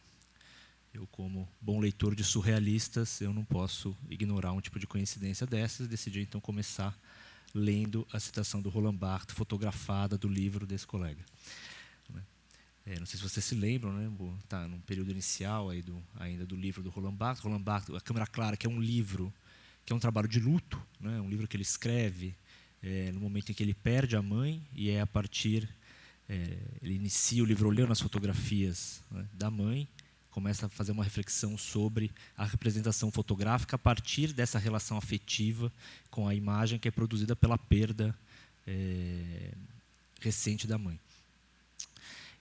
eu como bom leitor de surrealistas, eu não posso ignorar um tipo de coincidência dessas. Decidi, então, começar lendo a citação do Roland Barthes, fotografada do livro desse colega. Não sei se vocês se lembram, né? Tá num período inicial aí ainda do livro do Roland Barthes. Roland Barthes, A Câmara Clara, que é um livro, que é um trabalho de luto, né? Um livro que ele escreve no momento em que ele perde a mãe, e é a partir... ele inicia o livro olhando as fotografias, né, da mãe, começa a fazer uma reflexão sobre a representação fotográfica a partir dessa relação afetiva com a imagem que é produzida pela perda recente da mãe.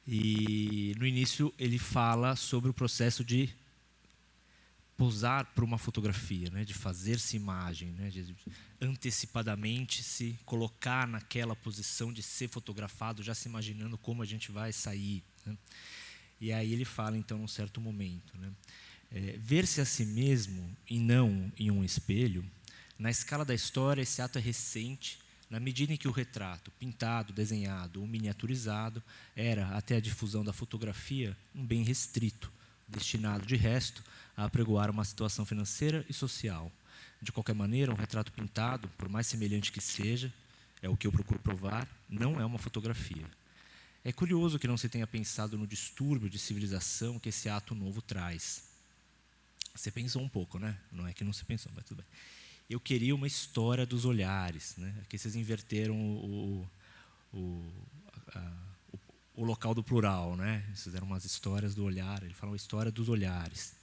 E no início ele fala sobre o processo de posar para uma fotografia, né, de fazer-se imagem, né, de antecipadamente se colocar naquela posição de ser fotografado, já se imaginando como a gente vai sair, né. E aí ele fala, então, num certo momento, né, ver-se a si mesmo e não em um espelho, na escala da história, esse ato é recente, na medida em que o retrato, pintado, desenhado ou miniaturizado, era, até a difusão da fotografia, um bem restrito, destinado, de resto, a apregoar uma situação financeira e social, De qualquer maneira, um retrato pintado, por mais semelhante que seja, é o que eu procuro provar, não é uma fotografia. É curioso que não se tenha pensado no distúrbio de civilização que esse ato novo traz. Você pensou um pouco, né? Não é que não se pensou, mas tudo bem. Eu queria uma história dos olhares, né? Aqui vocês inverteram o local do plural, né? Eles fizeram umas histórias do olhar, ele fala uma história dos olhares.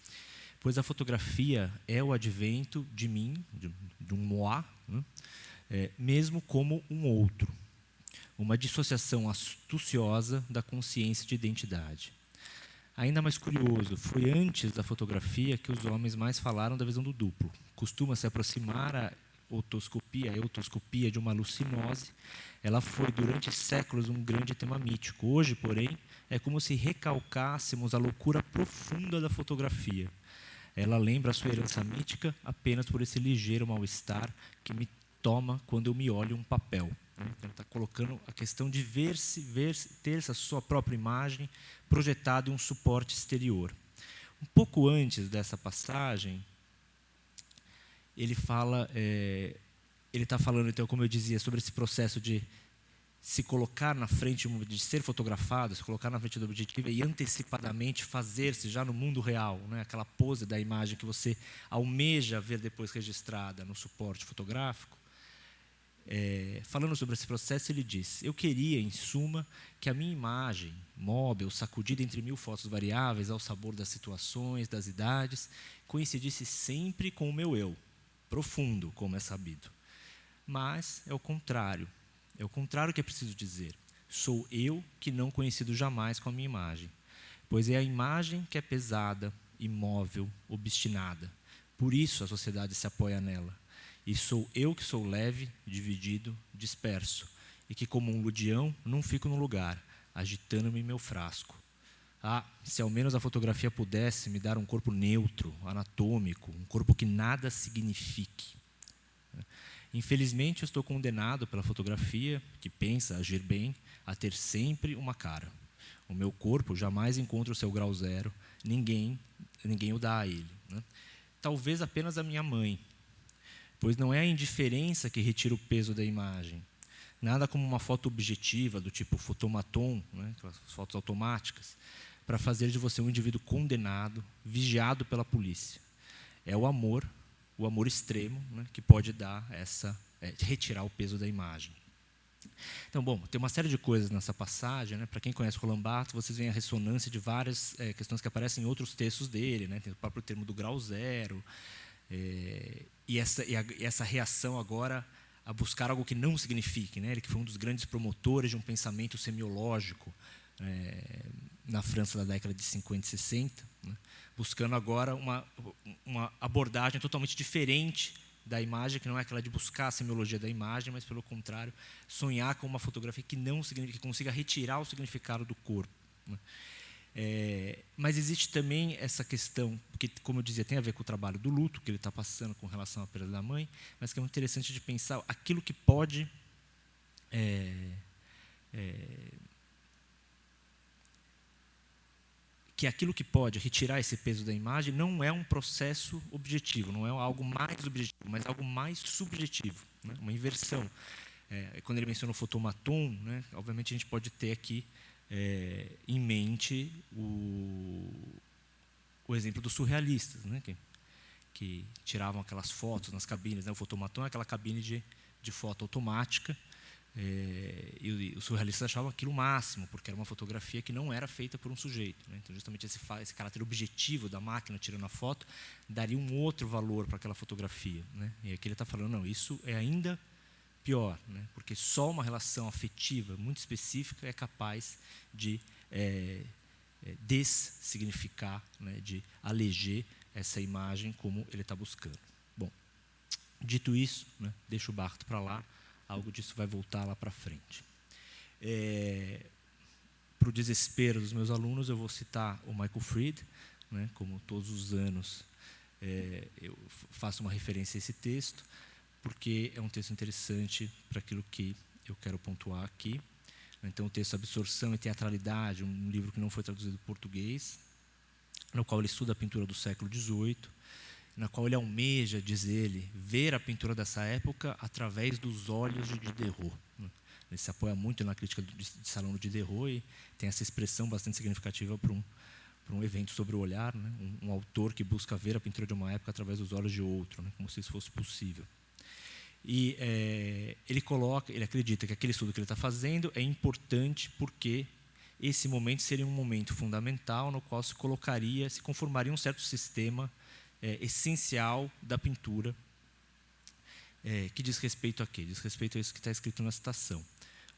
Pois a fotografia é o advento de mim, de um moi, né? Mesmo como um outro. Uma dissociação astuciosa da consciência de identidade. Ainda mais curioso, foi antes da fotografia que os homens mais falaram da visão do duplo. Costuma se aproximar a eutoscopia de uma alucinose. Ela foi, durante séculos, um grande tema mítico. Hoje, porém, é como se recalcássemos a loucura profunda da fotografia. Ela lembra a sua herança mítica apenas por esse ligeiro mal-estar que me toma quando eu me olho um papel. Ele está colocando a questão de ter essa sua própria imagem projetada em um suporte exterior. Um pouco antes dessa passagem, ele está falando, então, como eu dizia, sobre esse processo de se colocar na frente, de ser fotografado, se colocar na frente do objetivo e antecipadamente fazer-se já no mundo real, né? Aquela pose da imagem que você almeja ver depois registrada no suporte fotográfico. Falando sobre esse processo, ele diz: eu queria, em suma, que a minha imagem, móvel, sacudida entre 1000 fotos variáveis ao sabor das situações, das idades, coincidisse sempre com o meu eu, profundo, como é sabido. Mas é o contrário que é preciso dizer. Sou eu que não coincido jamais com a minha imagem, pois é a imagem que é pesada, imóvel, obstinada. Por isso a sociedade se apoia nela. E sou eu que sou leve, dividido, disperso, e que, como um ludião, não fico no lugar, agitando-me em meu frasco. Ah, se ao menos a fotografia pudesse me dar um corpo neutro, anatômico, um corpo que nada signifique. Infelizmente, eu estou condenado pela fotografia, que pensa agir bem, a ter sempre uma cara. O meu corpo jamais encontra o seu grau zero, ninguém o dá a ele, né? Talvez apenas a minha mãe, pois não é a indiferença que retira o peso da imagem. Nada como uma foto objetiva, do tipo fotomaton, né, aquelas fotos automáticas, para fazer de você um indivíduo condenado, vigiado pela polícia. É o amor extremo, né, que pode dar retirar o peso da imagem. Então, bom, tem uma série de coisas nessa passagem, né? Para quem conhece Roland Barthes, vocês veem a ressonância de várias questões que aparecem em outros textos dele, né? Tem o próprio termo do grau zero, e essa reação agora a buscar algo que não signifique, né? Ele que foi um dos grandes promotores de um pensamento semiológico na França da década de 50 e 60, né? Buscando agora uma abordagem totalmente diferente da imagem, que não é aquela de buscar a semiologia da imagem, mas, pelo contrário, sonhar com uma fotografia que consiga retirar o significado do corpo, né? Mas existe também essa questão, que, como eu dizia, tem a ver com o trabalho do luto que ele está passando com relação à perda da mãe, mas que é muito interessante de pensar aquilo que pode retirar esse peso da imagem não é um processo objetivo, não é algo mais objetivo, mas algo mais subjetivo, né? Uma inversão. Quando ele menciona o fotomaton, né, obviamente a gente pode ter aqui em mente o exemplo dos surrealistas, né, que tiravam aquelas fotos nas cabines, né? O fotomaton é aquela cabine de foto automática, e os surrealistas achavam aquilo o máximo, porque era uma fotografia que não era feita por um sujeito, né? Então, justamente esse caráter objetivo da máquina tirando a foto daria um outro valor para aquela fotografia, né? E aqui ele está falando, não, isso é ainda pior, né? Porque só uma relação afetiva muito específica é capaz de dessignificar, né? De aleger essa imagem como ele está buscando. Bom, dito isso, né? Deixa o Barthes para lá, algo disso vai voltar lá para frente. Para o desespero dos meus alunos, eu vou citar o Michael Fried, né? Como todos os anos eu faço uma referência a esse texto, porque é um texto interessante para aquilo que eu quero pontuar aqui. Então, o texto Absorção e Teatralidade, um livro que não foi traduzido para o português, no qual ele estuda a pintura do século XVIII, na qual ele almeja, diz ele, ver a pintura dessa época através dos olhos de Diderot. Ele se apoia muito na crítica de Salão de Diderot e tem essa expressão bastante significativa para um evento sobre o olhar, né? Um autor que busca ver a pintura de uma época através dos olhos de outro, né? Como se isso fosse possível. E ele acredita que aquele estudo que ele está fazendo é importante porque esse momento seria um momento fundamental no qual se conformaria um certo sistema essencial da pintura, que diz respeito a quê? Diz respeito a isso que está escrito na citação.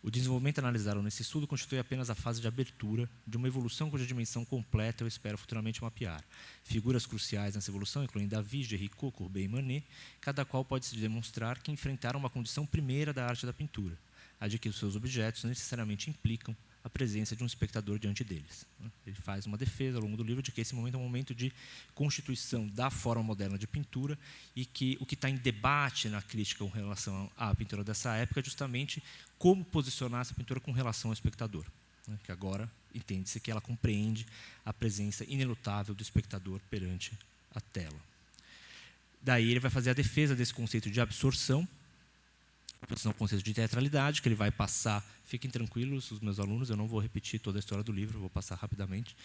O desenvolvimento analisado nesse estudo constitui apenas a fase de abertura de uma evolução cuja dimensão completa eu espero futuramente mapear. Figuras cruciais nessa evolução incluem David, Géricault, Courbet e Manet, cada qual pode-se demonstrar que enfrentaram uma condição primeira da arte da pintura, a de que os seus objetos necessariamente implicam a presença de um espectador diante deles. Ele faz uma defesa ao longo do livro de que esse momento é um momento de constituição da forma moderna de pintura e que o que está em debate na crítica com relação à pintura dessa época é justamente como posicionar essa pintura com relação ao espectador, né, que agora entende-se que ela compreende a presença inelutável do espectador perante a tela. Daí ele vai fazer a defesa desse conceito de absorção, o conceito de teatralidade, que ele vai passar. Fiquem tranquilos, os meus alunos, eu não vou repetir toda a história do livro, vou passar rapidamente.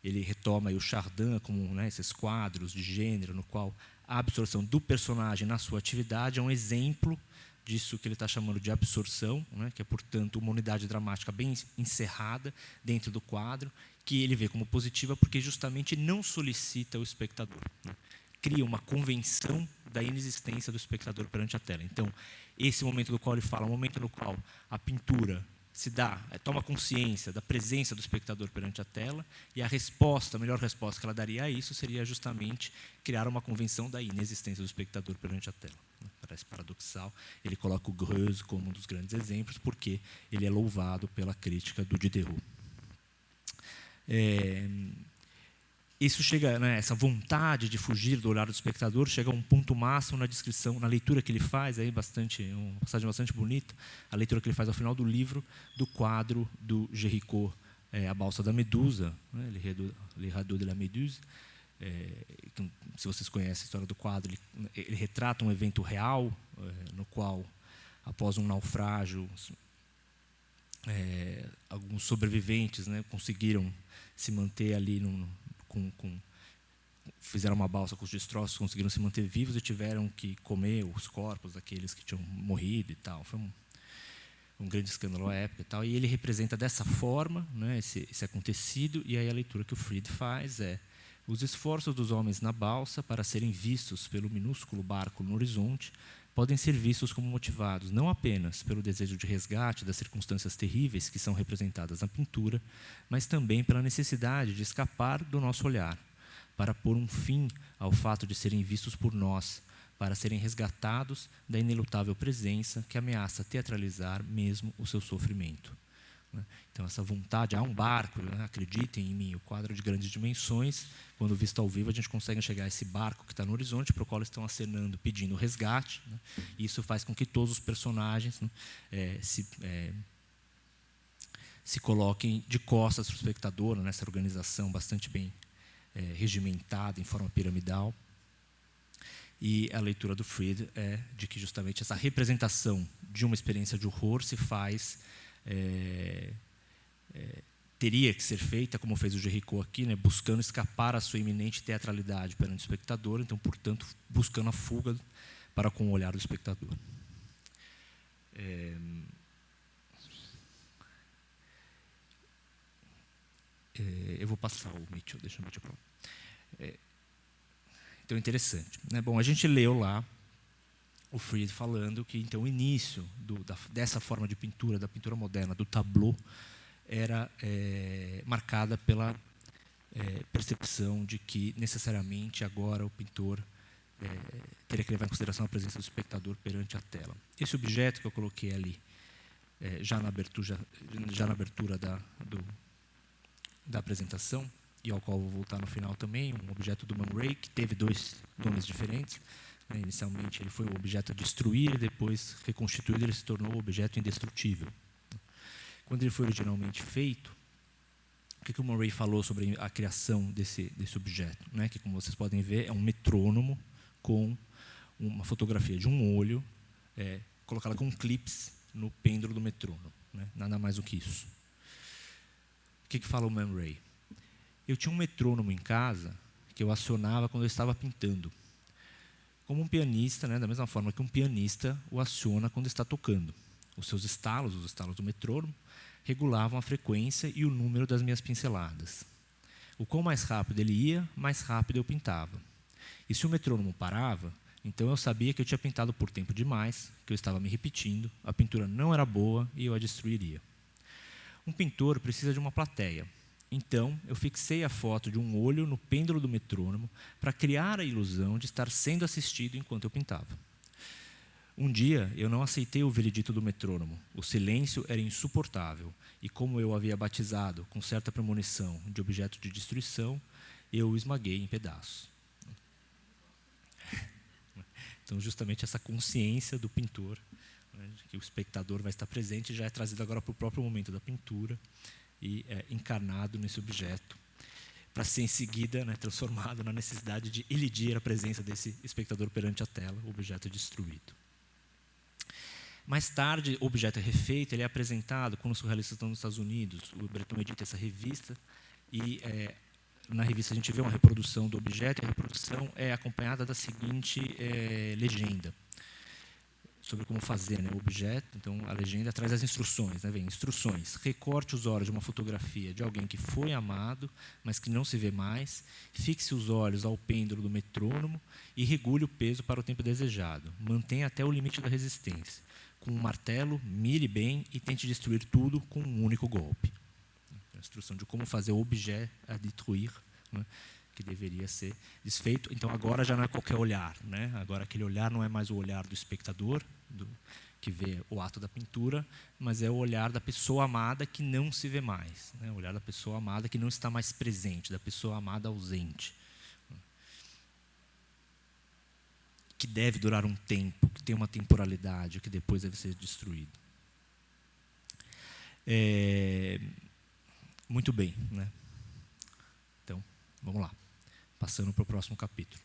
Ele retoma aí o Chardin como, né, esses quadros de gênero, no qual a absorção do personagem na sua atividade é um exemplo disso que ele está chamando de absorção, né, que é, portanto, uma unidade dramática bem encerrada dentro do quadro, que ele vê como positiva porque justamente não solicita o espectador, né? Cria uma convenção da inexistência do espectador perante a tela. Então, esse momento do qual ele fala, é um momento no qual a pintura toma consciência da presença do espectador perante a tela, e a melhor resposta que ela daria a isso seria justamente criar uma convenção da inexistência do espectador perante a tela. Parece paradoxal. Ele coloca o Greuze como um dos grandes exemplos, porque ele é louvado pela crítica do Diderot. Isso chega, né, essa vontade de fugir do olhar do espectador chega a um ponto máximo na descrição, na leitura que ele faz, aí uma passagem bastante bonita, a leitura que ele faz ao final do livro, do quadro do Géricault, A Balsa da Medusa, né, Le Radeau de la Méduse. Se vocês conhecem a história do quadro, ele retrata um evento real, no qual, após um naufrágio, alguns sobreviventes, né, conseguiram se manter ali fizeram uma balsa com os destroços, conseguiram se manter vivos e tiveram que comer os corpos daqueles que tinham morrido e tal. Foi um grande escândalo à época e tal. E ele representa dessa forma, né, esse acontecido, e aí a leitura que o Fried faz é: os esforços dos homens na balsa para serem vistos pelo minúsculo barco no horizonte podem ser vistos como motivados não apenas pelo desejo de resgate das circunstâncias terríveis que são representadas na pintura, mas também pela necessidade de escapar do nosso olhar, para pôr um fim ao fato de serem vistos por nós, para serem resgatados da inelutável presença que ameaça teatralizar mesmo o seu sofrimento. Então, essa vontade, há um barco, né? Acreditem em mim, o quadro de grandes dimensões, quando visto ao vivo, a gente consegue enxergar esse barco que está no horizonte, para o qual eles estão acenando, pedindo resgate, né? E isso faz com que todos os personagens, né, se coloquem de costas para o espectador, nessa organização bastante bem regimentada, em forma piramidal. E a leitura do Fried é de que justamente essa representação de uma experiência de horror se faz... teria que ser feita, como fez o Géricault aqui, né, buscando escapar à sua iminente teatralidade perante o espectador, então, portanto, buscando a fuga para com o olhar do espectador. Eu vou passar o Mitchell, deixa o Mitchell para lá. Então, interessante, né? Bom, a gente leu lá o Fried falando que, então, o início dessa forma de pintura, da pintura moderna, do tableau, era marcada pela percepção de que, necessariamente, agora o pintor teria que levar em consideração a presença do espectador perante a tela. Esse objeto que eu coloquei ali, já na abertura da apresentação, e ao qual vou voltar no final também, um objeto do Man Ray, que teve 2 nomes diferentes. Inicialmente ele foi o objeto a destruir, e depois, reconstituído, ele se tornou o objeto indestrutível. Quando ele foi originalmente feito, que o Murray falou sobre a criação desse objeto, né? Que, como vocês podem ver, é um metrônomo com uma fotografia de um olho, colocada com clips no pêndulo do metrônomo, né? Nada mais do que isso. O que fala o Murray? Eu tinha um metrônomo em casa que eu acionava quando eu estava pintando. Como um pianista, né? Da mesma forma que um pianista o aciona quando está tocando. Os seus estalos, os estalos do metrônomo, regulavam a frequência e o número das minhas pinceladas. O quão mais rápido ele ia, mais rápido eu pintava. E se o metrônomo parava, então eu sabia que eu tinha pintado por tempo demais, que eu estava me repetindo, a pintura não era boa e eu a destruiria. Um pintor precisa de uma plateia. Então, eu fixei a foto de um olho no pêndulo do metrônomo para criar a ilusão de estar sendo assistido enquanto eu pintava. Um dia, eu não aceitei o veredito do metrônomo. O silêncio era insuportável, e como eu o havia batizado com certa premonição de objeto de destruição, eu o esmaguei em pedaços. Então, justamente essa consciência do pintor, né, que o espectador vai estar presente, já é trazido agora para o próprio momento da pintura e é encarnado nesse objeto, para ser em seguida, né, transformado na necessidade de elidir a presença desse espectador perante a tela, o objeto destruído. Mais tarde, o objeto é refeito, ele é apresentado quando os surrealistas estão nos Estados Unidos. O Breton edita essa revista e na revista a gente vê uma reprodução do objeto, e a reprodução é acompanhada da seguinte legenda sobre como fazer, né, o objeto. Então, a legenda traz as instruções, né, vem instruções. Recorte os olhos de uma fotografia de alguém que foi amado, mas que não se vê mais. Fixe os olhos ao pêndulo do metrônomo e regule o peso para o tempo desejado. Mantenha até o limite da resistência. Com um martelo, mire bem e tente destruir tudo com um único golpe. A instrução de como fazer o objet à détruire, né, que deveria ser desfeito. Então, agora já não é qualquer olhar, né? Agora aquele olhar não é mais o olhar do espectador, que vê o ato da pintura, mas é o olhar da pessoa amada que não se vê mais, né? O olhar da pessoa amada que não está mais presente, da pessoa amada ausente. Que deve durar um tempo, que tem uma temporalidade, que depois deve ser destruído. Muito bem, né? Então, vamos lá. Passando para o próximo capítulo.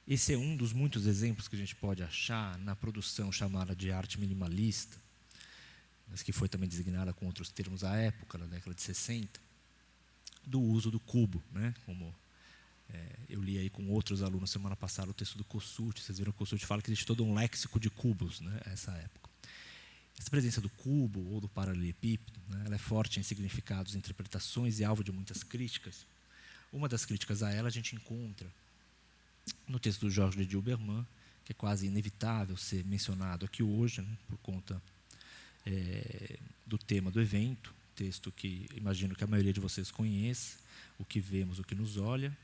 Esse é um dos muitos exemplos que a gente pode achar na produção chamada de arte minimalista, mas que foi também designada com outros termos à época, na década de 60, do uso do cubo, né? Como eu li aí com outros alunos semana passada o texto do Kossuth. Vocês viram que o Kossuth fala que existe todo um léxico de cubos, né, nessa época. Essa presença do cubo ou do paralelepípedo, né, ela é forte em significados, interpretações e alvo de muitas críticas. Uma das críticas a ela a gente encontra no texto do Georges de Dilberman, que é quase inevitável ser mencionado aqui hoje, né, por conta do tema do evento, texto que imagino que a maioria de vocês conhece, O que vemos, o que nos olha.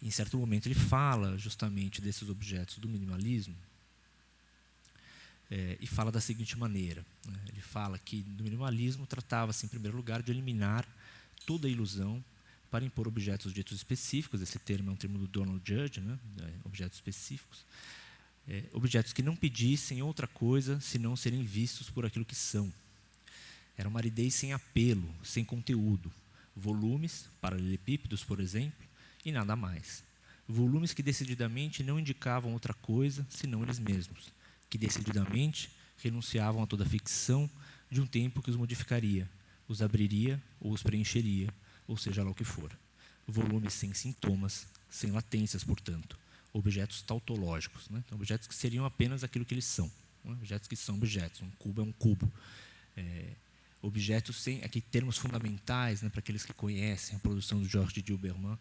Em certo momento ele fala justamente desses objetos do minimalismo e fala da seguinte maneira, né, ele fala que no minimalismo tratava-se em primeiro lugar de eliminar toda a ilusão para impor objetos ditos específicos. Esse termo é um termo do Donald Judge, né, objetos específicos, objetos que não pedissem outra coisa senão serem vistos por aquilo que são. Era uma aridez sem apelo, sem conteúdo. Volumes, paralelepípedos, por exemplo, e nada mais. Volumes que decididamente não indicavam outra coisa senão eles mesmos, que decididamente renunciavam a toda a ficção de um tempo que os modificaria, os abriria ou os preencheria, ou seja lá o que for. Volumes sem sintomas, sem latências, portanto. Objetos tautológicos, né? Então, objetos que seriam apenas aquilo que eles são. Né? Objetos que são objetos. Um cubo é um cubo. Objetos sem aqui termos fundamentais, né, para aqueles que conhecem a produção do Georges de Dilberman,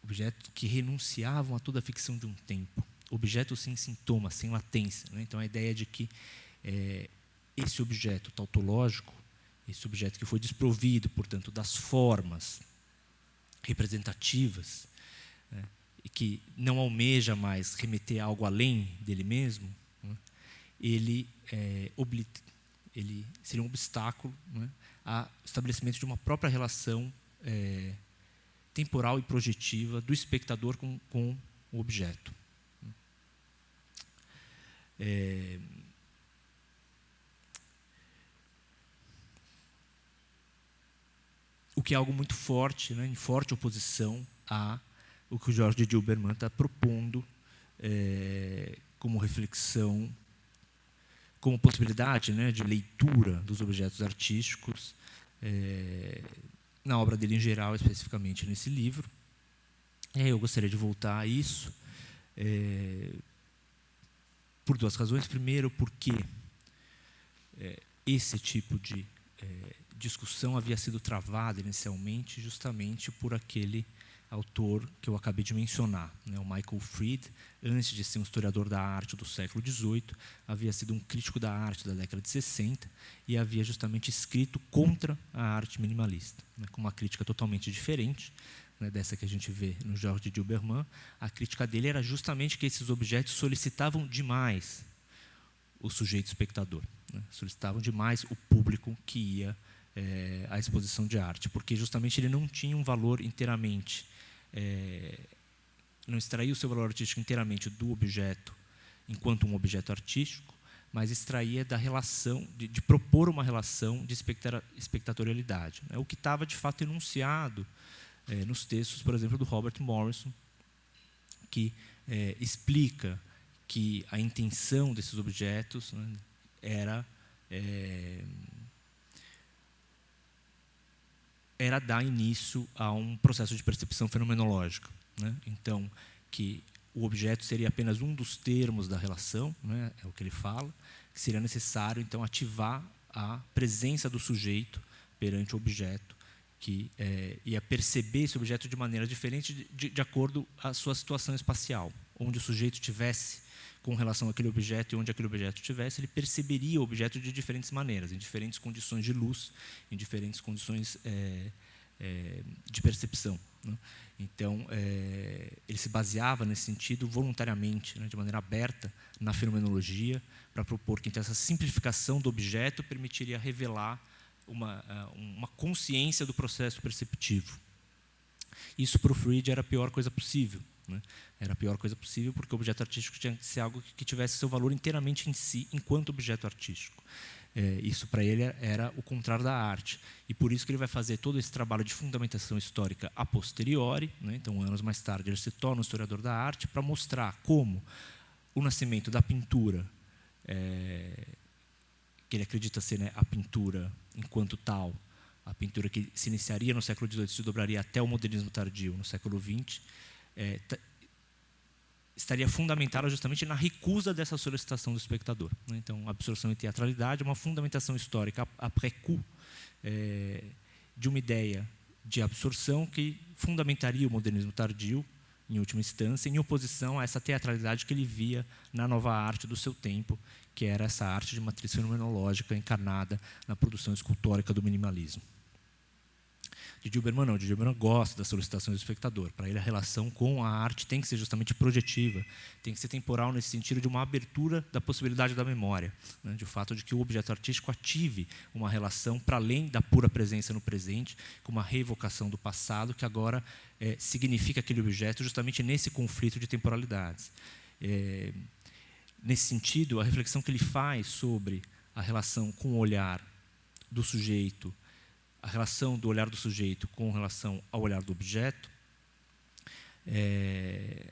objetos que renunciavam a toda a ficção de um tempo. Objetos sem sintomas, sem latência. Né? Então, a ideia de que esse objeto tautológico, esse objeto que foi desprovido, portanto, das formas representativas, né, e que não almeja mais remeter a algo além dele mesmo, né, ele seria um obstáculo, né, ao estabelecimento de uma própria relação temporal e projetiva do espectador com o objeto. O que é algo muito forte, né, em forte oposição a o que o Jorge Dilberman está propondo como reflexão, como possibilidade, né, de leitura dos objetos artísticos, na obra dele em geral, especificamente nesse livro. Eu gostaria de voltar a isso por duas razões. Primeiro, porque esse tipo de discussão havia sido travada inicialmente justamente por aquele autor que eu acabei de mencionar, né, o Michael Fried. Antes de ser um historiador da arte do século XVIII, havia sido um crítico da arte da década de 60 e havia justamente escrito contra a arte minimalista, né, com uma crítica totalmente diferente, né, dessa que a gente vê no Jorge Dilberman. A crítica dele era justamente que esses objetos solicitavam demais o sujeito espectador, né, solicitavam demais o público que ia à exposição de arte, porque justamente ele não tinha um valor inteiramente, não extraía o seu valor artístico inteiramente do objeto enquanto um objeto artístico, mas extraía da relação, de propor uma relação de espectatorialidade, né, o que estava de fato enunciado nos textos, por exemplo, do Robert Morrison, que explica que a intenção desses objetos, né, era dar início a um processo de percepção fenomenológica, né? Então, que o objeto seria apenas um dos termos da relação, né? É o que ele fala, que seria necessário, então, ativar a presença do sujeito perante o objeto, que ia perceber esse objeto de maneira diferente de acordo à sua situação espacial. Onde o sujeito estivesse com relação àquele objeto e onde aquele objeto estivesse, ele perceberia o objeto de diferentes maneiras, em diferentes condições de luz, em diferentes condições de percepção, né? Então, ele se baseava nesse sentido voluntariamente, né, de maneira aberta, na fenomenologia, para propor que então, essa simplificação do objeto permitiria revelar uma consciência do processo perceptivo. Isso, para o Fried, era a pior coisa possível, né? Era a pior coisa possível porque o objeto artístico tinha que ser algo que tivesse seu valor inteiramente em si, enquanto objeto artístico. Isso, para ele, era o contrário da arte. E por isso que ele vai fazer todo esse trabalho de fundamentação histórica a posteriori, né? Então, anos mais tarde, ele se torna um historiador da arte para mostrar como o nascimento da pintura, que ele acredita ser, né, a pintura enquanto tal, a pintura que se iniciaria no século XVIII e se dobraria até o modernismo tardio no século XX, estaria fundamentada justamente na recusa dessa solicitação do espectador, né? Então, absorção e teatralidade é uma fundamentação histórica après coup, de uma ideia de absorção que fundamentaria o modernismo tardio, em última instância, em oposição a essa teatralidade que ele via na nova arte do seu tempo, que era essa arte de matriz fenomenológica encarnada na produção escultórica do minimalismo. De Dilberman não, de Dilberman gosta das solicitações do espectador. Para ele, a relação com a arte tem que ser justamente projetiva, tem que ser temporal nesse sentido de uma abertura da possibilidade da memória, né, de fato de que o objeto artístico ative uma relação para além da pura presença no presente, com uma reevocação do passado, que agora significa aquele objeto justamente nesse conflito de temporalidades. Nesse sentido, a reflexão que ele faz sobre a relação com o olhar do sujeito, a relação do olhar do sujeito com relação ao olhar do objeto é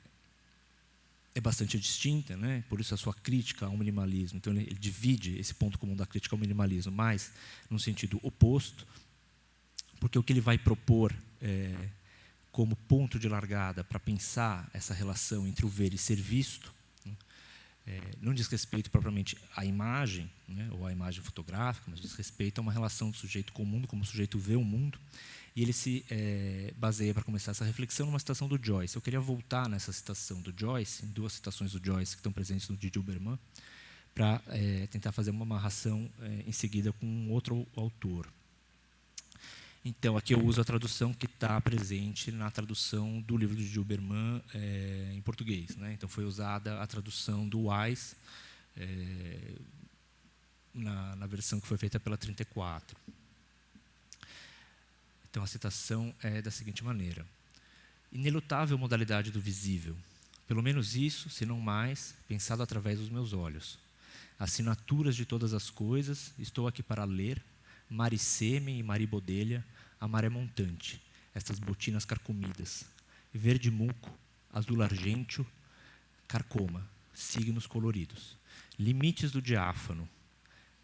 bastante distinta, né? Por isso a sua crítica ao minimalismo. Então ele divide esse ponto comum da crítica ao minimalismo, mas num sentido oposto, porque o que ele vai propor como ponto de largada para pensar essa relação entre o ver e ser visto, não diz respeito propriamente à imagem, né, ou à imagem fotográfica, mas diz respeito a uma relação do sujeito com o mundo, como o sujeito vê o mundo, e ele se baseia, para começar essa reflexão, numa citação do Joyce. Eu queria voltar nessa citação do Joyce, em duas citações do Joyce que estão presentes no de Dilberman, para tentar fazer uma amarração em seguida com um outro autor. Então, aqui eu uso a tradução que está presente na tradução do livro de Dilberman em português, né? Então, foi usada a tradução do Wise na versão que foi feita pela 34. Então, a citação é da seguinte maneira. Inelutável modalidade do visível. Pelo menos isso, se não mais, pensado através dos meus olhos. Assinaturas de todas as coisas, estou aqui para ler, Mariceme e Maribodelha, a maré montante, estas botinas carcomidas, verde muco, azul argênteo, carcoma, signos coloridos, limites do diáfano.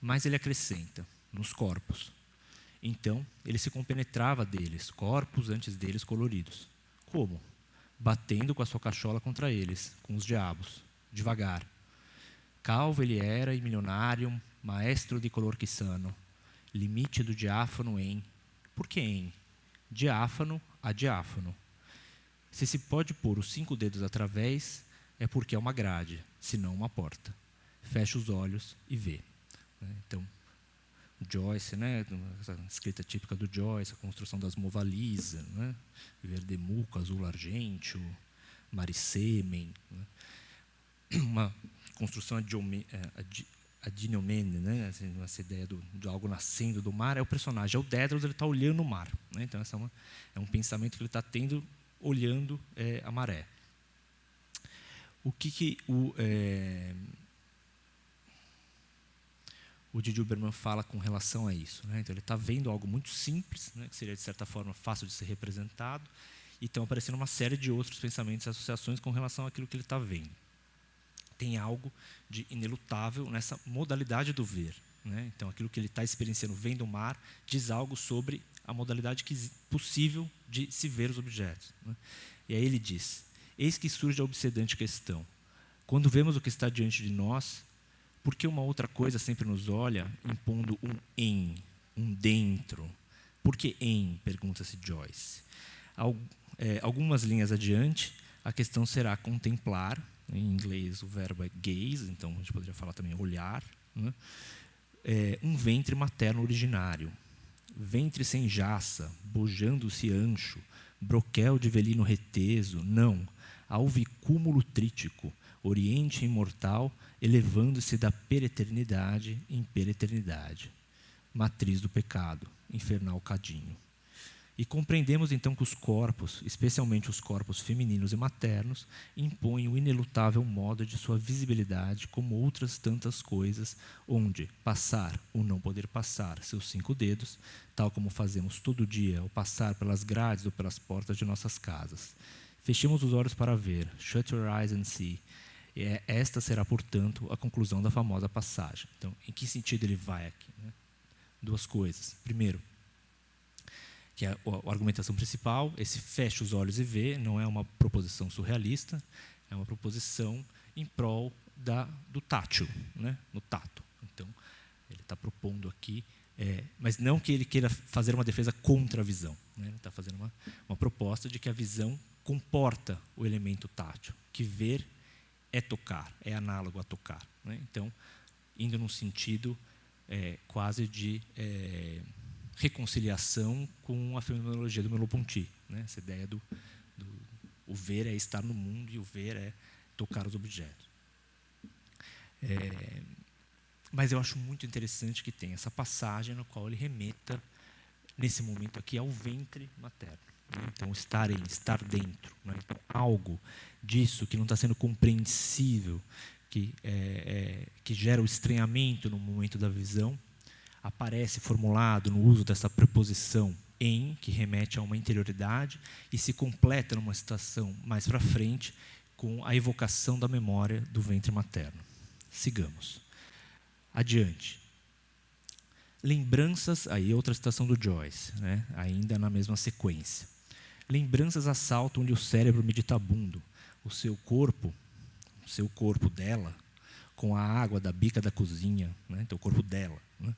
Mas ele acrescenta, nos corpos. Então, ele se compenetrava deles, corpos antes deles coloridos. Como? Batendo com a sua cachola contra eles, com os diabos, devagar. Calvo ele era e milionário, maestro de color quissano, limite do diáfano em... Por que em? Diáfano a diáfano. Se pode pôr os 5 dedos através, é porque é uma grade, senão uma porta. Fecha os olhos e vê. Então, Joyce, né, essa escrita típica do Joyce, a construção das Movalisa, né, verdemuco, azul argênteo, maricêmen, né, uma construção adinomene, né, assim, essa ideia de algo nascendo do mar. É o personagem, é o Dédalus, ele está olhando o mar, né, então essa é um pensamento que ele está tendo olhando a maré. O que o Didi Huberman fala com relação a isso, né? Então, ele está vendo algo muito simples, né, que seria, de certa forma, fácil de ser representado, e estão aparecendo uma série de outros pensamentos e associações com relação àquilo que ele está vendo. Tem algo de inelutável nessa modalidade do ver, né? Então, aquilo que ele está experienciando vendo o mar diz algo sobre a modalidade possível de se ver os objetos, né? E aí ele diz, eis que surge a obsedante questão. Quando vemos o que está diante de nós, por que uma outra coisa sempre nos olha, impondo um em, um dentro? Por que em? Pergunta-se Joyce. Algumas linhas adiante, a questão será contemplar, em inglês o verbo é gaze, então a gente poderia falar também olhar, né? Um ventre materno originário, ventre sem jaça, bojando-se ancho, broquel de velino reteso, não, alvicúmulo trítico, oriente imortal, elevando-se da pereternidade em pereternidade, matriz do pecado, infernal cadinho. E compreendemos então que os corpos, especialmente os corpos femininos e maternos, impõem o inelutável modo de sua visibilidade como outras tantas coisas, onde passar ou não poder passar seus 5 dedos, tal como fazemos todo dia ao passar pelas grades ou pelas portas de nossas casas. Fechemos os olhos para ver, shut your eyes and see. E esta será, portanto, a conclusão da famosa passagem. Então, em que sentido ele vai aqui, né? 2 coisas. Primeiro, que é a argumentação principal, esse fecha os olhos e vê, não é uma proposição surrealista, é uma proposição em prol do tátil, né? No tato. Então, ele está propondo aqui, mas não que ele queira fazer uma defesa contra a visão, né? Ele está fazendo uma proposta de que a visão comporta o elemento tátil, que ver é tocar, é análogo a tocar, né? Então, indo num sentido quase de reconciliação com a fenomenologia do Merleau-Ponty, né? Essa ideia o ver é estar no mundo e o ver é tocar os objetos. Mas eu acho muito interessante que tem essa passagem na qual ele remeta, nesse momento aqui, ao ventre materno, né? Então, estar dentro, né? Então, algo disso que não está sendo compreensível, que gera o estranhamento no momento da visão, aparece formulado no uso dessa preposição em, que remete a uma interioridade, e se completa numa citação mais para frente com a evocação da memória do ventre materno. Sigamos. Adiante. Lembranças, aí outra citação do Joyce, né? Ainda na mesma sequência. Lembranças assaltam-lhe o cérebro meditabundo, o seu corpo dela, com a água da bica da cozinha, né? Então o corpo dela, né?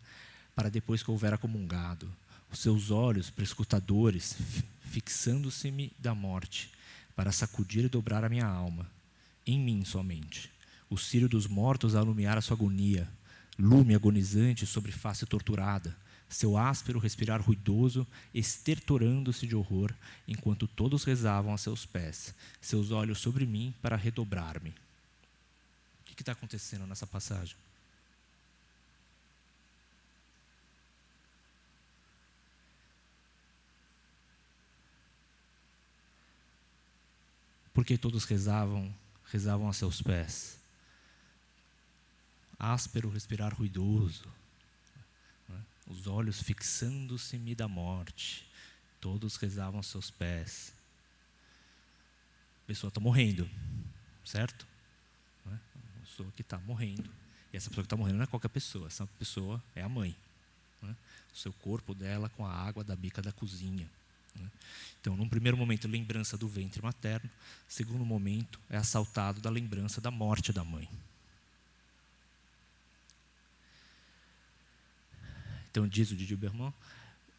Para depois que houvera comungado, os seus olhos prescrutadores, fixando-se-me da morte, para sacudir e dobrar a minha alma, em mim somente, o círio dos mortos a alumiar a sua agonia, lume agonizante sobre face torturada, seu áspero respirar ruidoso, estertorando-se de horror, enquanto todos rezavam a seus pés, seus olhos sobre mim para redobrar-me. O que está acontecendo nessa passagem? Porque todos rezavam a seus pés. Áspero respirar ruidoso, né? Os olhos fixando-se-me da morte. Todos rezavam a seus pés. A pessoa está morrendo, certo? Né? A pessoa que está morrendo. E essa pessoa que está morrendo não é qualquer pessoa. Essa pessoa é a mãe. Né? O seu corpo dela com a água da bica da cozinha. Né? Então, num primeiro momento, lembrança do ventre materno. Segundo momento, é assaltado da lembrança da morte da mãe. Então, diz o Didi Berman,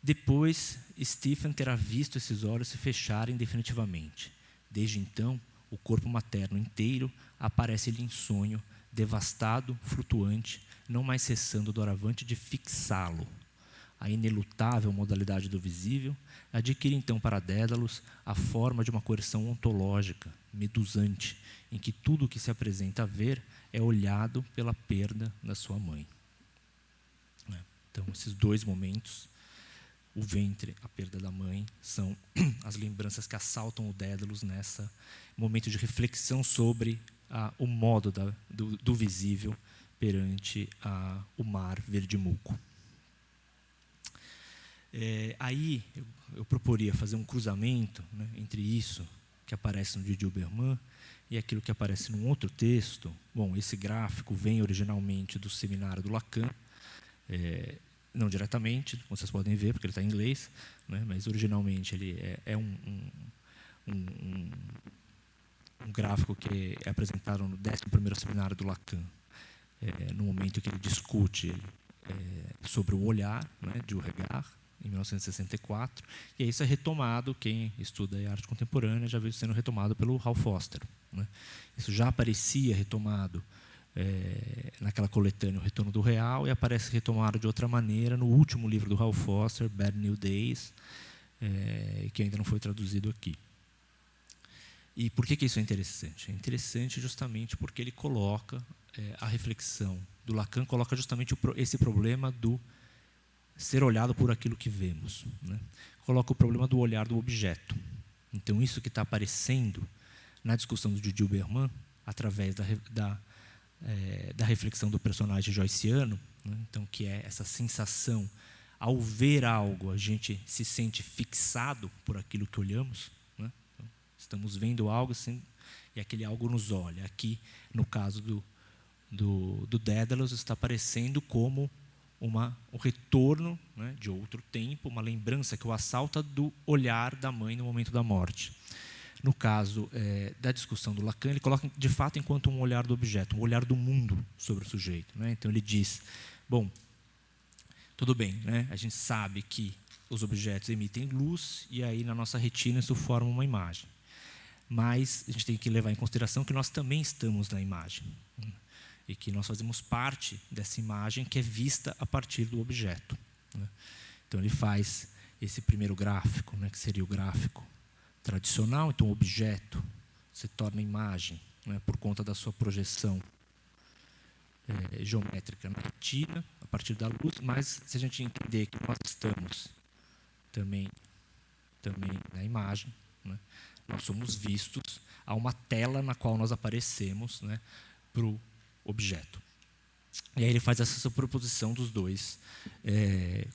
depois Stephen terá visto esses olhos se fecharem definitivamente. Desde então, o corpo materno inteiro aparece-lhe em sonho, devastado, flutuante, não mais cessando doravante de fixá-lo. A inelutável modalidade do visível adquire então para Dédalos a forma de uma coerção ontológica, medusante, em que tudo o que se apresenta a ver é olhado pela perda da sua mãe. Então, esses dois momentos, o ventre, a perda da mãe, são as lembranças que assaltam o Dédalos nesse momento de reflexão sobre o modo do visível perante o mar verdemuco. Aí eu proporia fazer um cruzamento, né, entre isso que aparece no Didi Berman e aquilo que aparece num outro texto. Bom, esse gráfico vem originalmente do seminário do Lacan, não diretamente, como vocês podem ver, porque ele está em inglês, né, mas originalmente ele é um gráfico que é apresentado no 11º seminário do Lacan, no momento que ele discute sobre o olhar, né, de Regard, em 1964, e aí isso é retomado, quem estuda a arte contemporânea já viu sendo retomado pelo Hal Foster. Né. Isso já aparecia retomado naquela coletânea O Retorno do Real, e aparece retomado de outra maneira no último livro do Hal Foster, Bad New Days, que ainda não foi traduzido aqui. E por que isso é interessante? É interessante justamente porque ele coloca a reflexão do Lacan, coloca justamente esse problema do ser olhado por aquilo que vemos. Né? Coloca o problema do olhar do objeto. Então, isso que está aparecendo na discussão do Didi Berman, através da reflexão do personagem joyciano, né? Então, que é essa sensação, ao ver algo, a gente se sente fixado por aquilo que olhamos. Né? Então, estamos vendo algo e aquele algo nos olha. Aqui, no caso do Dédalos, está aparecendo como um retorno, né, de outro tempo, uma lembrança que o assalta do olhar da mãe no momento da morte. No caso da discussão do Lacan, ele coloca, de fato, enquanto um olhar do objeto, um olhar do mundo sobre o sujeito. Né? Então, ele diz, bom, tudo bem, né? A gente sabe que os objetos emitem luz e aí, na nossa retina, isso forma uma imagem. Mas a gente tem que levar em consideração que nós também estamos na imagem. E que nós fazemos parte dessa imagem que é vista a partir do objeto. Né? Então, ele faz esse primeiro gráfico, né, que seria o gráfico tradicional. Então, o objeto se torna imagem, né, por conta da sua projeção geométrica na retina, a partir da luz. Mas, se a gente entender que nós estamos também na imagem, né, nós somos vistos a uma tela na qual nós aparecemos, né, para o objeto. E aí ele faz essa proposição dos dois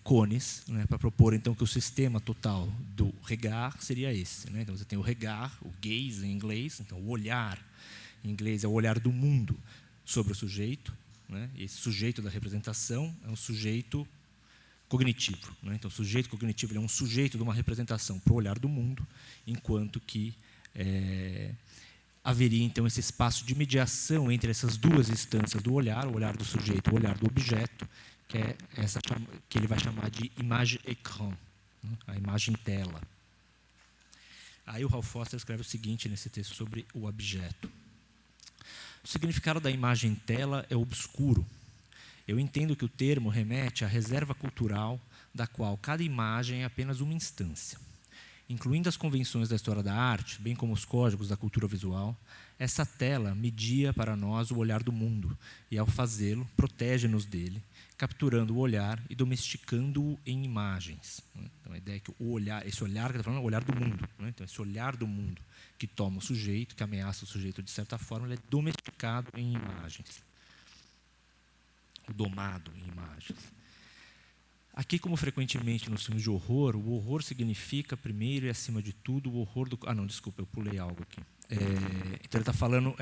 cones, né, para propor então que o sistema total do Regard seria esse. Né? Então você tem o Regard, o gaze em inglês, então o olhar em inglês é o olhar do mundo sobre o sujeito. Né? E esse sujeito da representação é um sujeito cognitivo. Né? Então o sujeito cognitivo ele é um sujeito de uma representação para o olhar do mundo, enquanto que haveria, então, esse espaço de mediação entre essas duas instâncias do olhar, o olhar do sujeito, o olhar do objeto, que é essa que ele vai chamar de imagem écran, né? A imagem tela. Aí o Hal Foster escreve o seguinte nesse texto sobre o objeto. O significado da imagem tela é obscuro. Eu entendo que o termo remete à reserva cultural da qual cada imagem é apenas uma instância. incluindo as convenções da história da arte, bem como os códigos da cultura visual, essa tela media para nós o olhar do mundo e, ao fazê-lo, protege-nos dele, capturando o olhar e domesticando-o em imagens. Então, a ideia é que o olhar, esse olhar que está falando é o olhar do mundo. Então, esse olhar do mundo que toma o sujeito, que ameaça o sujeito de certa forma, ele é domesticado em imagens, domado em imagens. Aqui, como frequentemente nos filmes de horror, o horror significa, primeiro e acima de tudo, o horror do... Ah, não, desculpa, eu pulei algo aqui. Então, ele está falando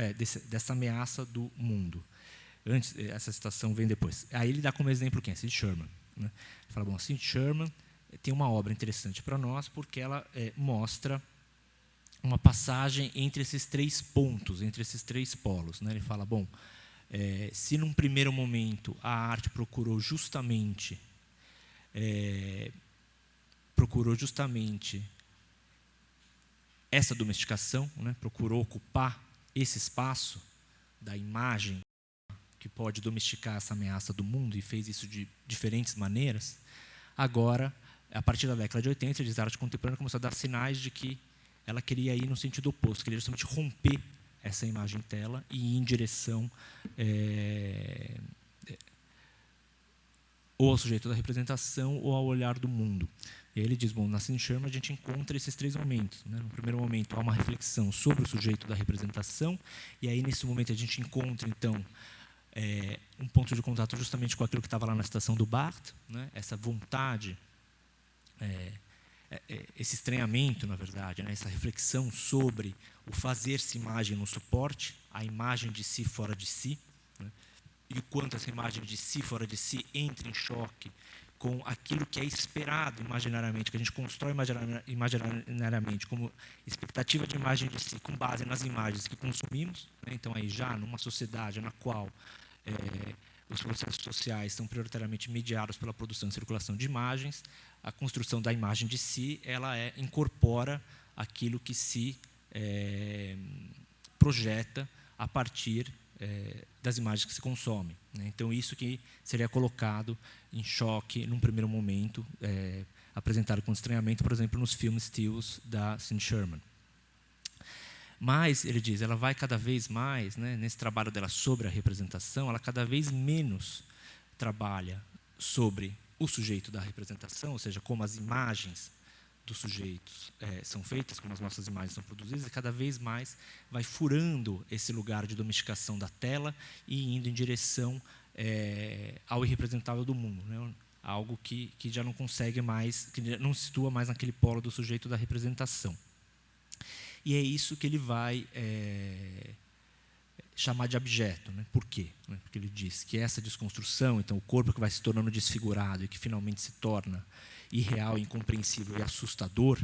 dessa ameaça do mundo. Antes, essa citação vem depois. Aí ele dá como exemplo quem? Sid Sherman. Né? Ele fala, bom, Sid Sherman tem uma obra interessante para nós porque ela mostra uma passagem entre esses três pontos, entre esses três polos. Né? Ele fala, bom, se num primeiro momento a arte procurou justamente essa domesticação, né? Procurou ocupar esse espaço da imagem que pode domesticar essa ameaça do mundo e fez isso de diferentes maneiras. Agora, a partir da década de 80, a arte contemporânea começou a dar sinais de que ela queria ir no sentido oposto, queria justamente romper essa imagem tela e ir em direção ou ao sujeito da representação ou ao olhar do mundo. E aí ele diz, bom, na Sid Sherman a gente encontra esses três momentos. Né? No primeiro momento, há uma reflexão sobre o sujeito da representação, e aí, nesse momento, a gente encontra, então, um ponto de contato justamente com aquilo que estava lá na citação do Barthes, né? Essa vontade, esse estranhamento, na verdade, né? Essa reflexão sobre o fazer-se imagem no suporte, a imagem de si fora de si, né? E o quanto essa imagem de si fora de si entra em choque com aquilo que é esperado imaginariamente, que a gente constrói imaginariamente como expectativa de imagem de si, com base nas imagens que consumimos. Né? Então, aí já numa sociedade na qual os processos sociais são prioritariamente mediados pela produção e circulação de imagens, a construção da imagem de si, ela incorpora aquilo que se projeta a partir das imagens que se consomem. Né? Então, isso que seria colocado em choque num primeiro momento, apresentado com estranhamento, por exemplo, nos filmes stills da Sid Sherman. Mas, ele diz, ela vai cada vez mais, né, nesse trabalho dela sobre a representação, ela cada vez menos trabalha sobre o sujeito da representação, ou seja, como as imagens dos sujeitos são feitas, como as nossas imagens são produzidas, e cada vez mais vai furando esse lugar de domesticação da tela e indo em direção ao irrepresentável do mundo, né? Algo que já não consegue mais, que não se situa mais naquele polo do sujeito da representação. E é isso que ele vai chamar de abjeto. Né? Por quê? Porque ele diz que essa desconstrução, então o corpo que vai se tornando desfigurado e que finalmente se torna irreal, incompreensível e assustador,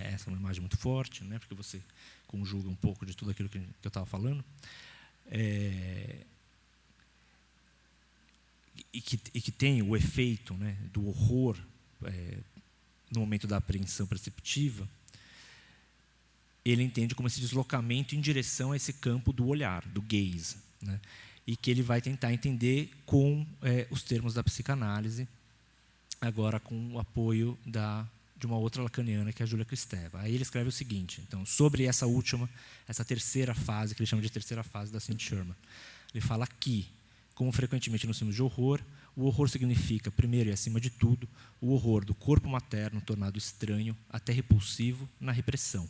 essa é uma imagem muito forte, né? Porque você conjuga um pouco de tudo aquilo que eu estava falando, e que tem o efeito, né, do horror no momento da apreensão perceptiva. Ele entende como esse deslocamento em direção a esse campo do olhar, do gaze, né? E que ele vai tentar entender com os termos da psicanálise, agora com o apoio de uma outra lacaniana, que é a Júlia Kristeva. Aí ele escreve o seguinte, então, sobre essa terceira fase, que ele chama de terceira fase da Sid Sherman. Ele fala que, como frequentemente nos filmes de horror, o horror significa, primeiro e acima de tudo, o horror do corpo materno tornado estranho, até repulsivo, na repressão.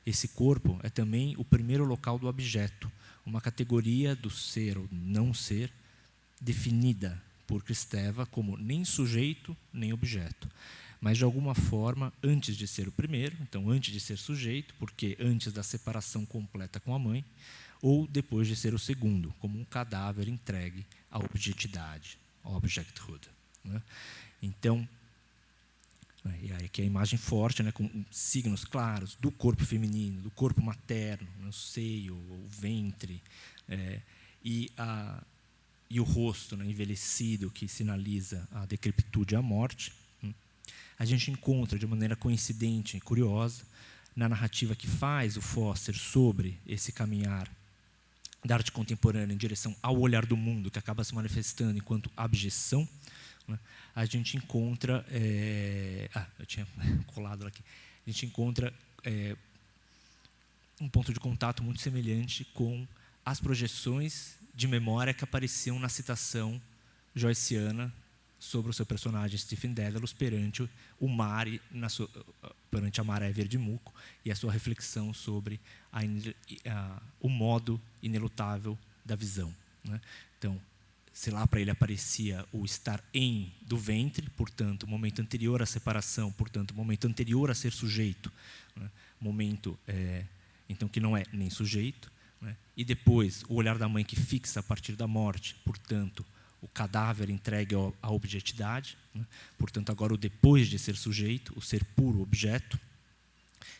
Esse corpo é também o primeiro local do objeto, uma categoria do ser ou não ser, definida por Kristeva como nem sujeito, nem objeto. Mas, de alguma forma, antes de ser o primeiro, então antes de ser sujeito, porque antes da separação completa com a mãe, ou depois de ser o segundo, como um cadáver entregue à objetidade, objecthood. Né? Então, e aí que é a imagem forte, né, com signos claros do corpo feminino, do corpo materno, né, o seio, o ventre, e o rosto, né, envelhecido, que sinaliza a decrepitude e a morte. A gente encontra de maneira coincidente e curiosa, na narrativa que faz o Foster sobre esse caminhar da arte contemporânea em direção ao olhar do mundo, que acaba se manifestando enquanto abjeção, né, a gente encontra... eu tinha colado aqui. A gente encontra um ponto de contato muito semelhante com as projeções de memória que apareciam na citação joyciana sobre o seu personagem Stephen Dedalus perante o mar, perante a maré verde-muco, e a sua reflexão sobre o modo inelutável da visão, né? Então, se lá para ele aparecia o estar em do ventre, portanto, o momento anterior à separação, portanto, o momento anterior a ser sujeito, né? Momento então que não é nem sujeito, né? E depois o olhar da mãe que fixa a partir da morte, portanto, o cadáver entregue à objetidade, né? Portanto, agora o depois de ser sujeito, o ser puro objeto.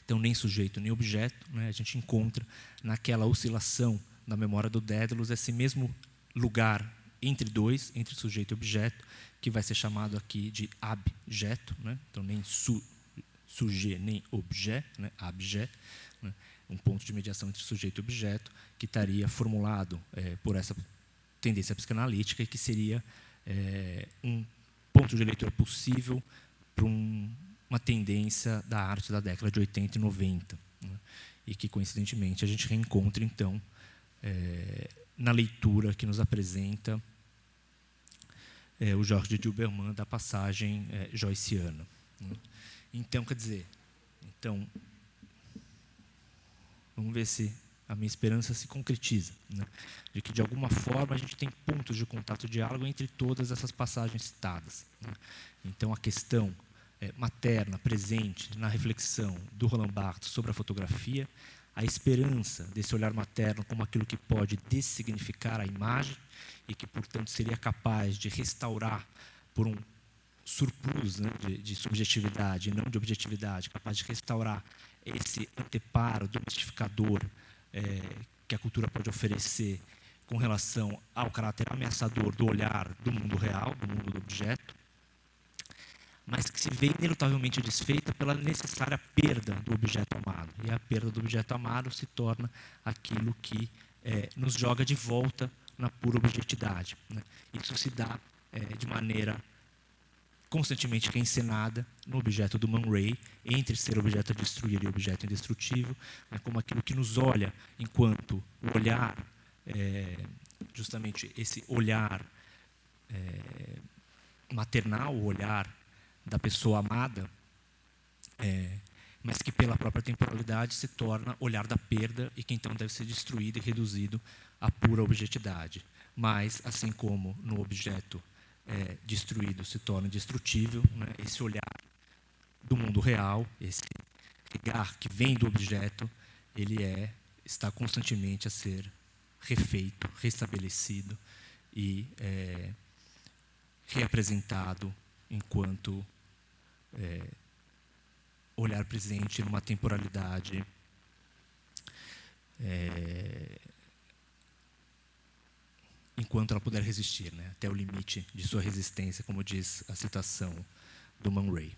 Então, nem sujeito nem objeto, né? A gente encontra naquela oscilação da memória do Dédalus esse mesmo lugar entre dois, entre sujeito e objeto, que vai ser chamado aqui de abjeto, né? Então, nem sujet nem objet, né? Abjet, né? Um ponto de mediação entre sujeito e objeto, que estaria formulado por essa tendência psicanalítica, e que seria um ponto de leitura possível para uma tendência da arte da década de 80 e 90, né? E que, coincidentemente, a gente reencontra, então, na leitura que nos apresenta o Jorge de Dilberman da passagem joyciana, né? Então, quer dizer, vamos ver se a minha esperança se concretiza, né? De que, de alguma forma, a gente tem pontos de contato e diálogo entre todas essas passagens citadas, né? Então, a questão materna, presente na reflexão do Roland Barthes sobre a fotografia, a esperança desse olhar materno como aquilo que pode dessignificar a imagem e que, portanto, seria capaz de restaurar por um surplus, né, de subjetividade e não de objetividade, capaz de restaurar esse anteparo domestificador que a cultura pode oferecer com relação ao caráter ameaçador do olhar do mundo real, do mundo do objeto, mas que se vê inelutavelmente desfeita pela necessária perda do objeto amado. E a perda do objeto amado se torna aquilo que nos joga de volta na pura objetividade, né? Isso se dá de maneira constantemente reencenada no objeto do Man Ray, entre ser objeto a destruir e objeto indestrutível, né, como aquilo que nos olha enquanto o olhar, justamente esse olhar maternal, o olhar da pessoa amada, mas que pela própria temporalidade se torna olhar da perda e que então deve ser destruído e reduzido à pura objetividade. Mas, assim como no objeto destruído se torna indestrutível, né, esse olhar do mundo real, esse olhar que vem do objeto, ele está constantemente a ser refeito, restabelecido e reapresentado enquanto olhar presente numa temporalidade enquanto ela puder resistir, né, até o limite de sua resistência, como diz a citação do Man Ray.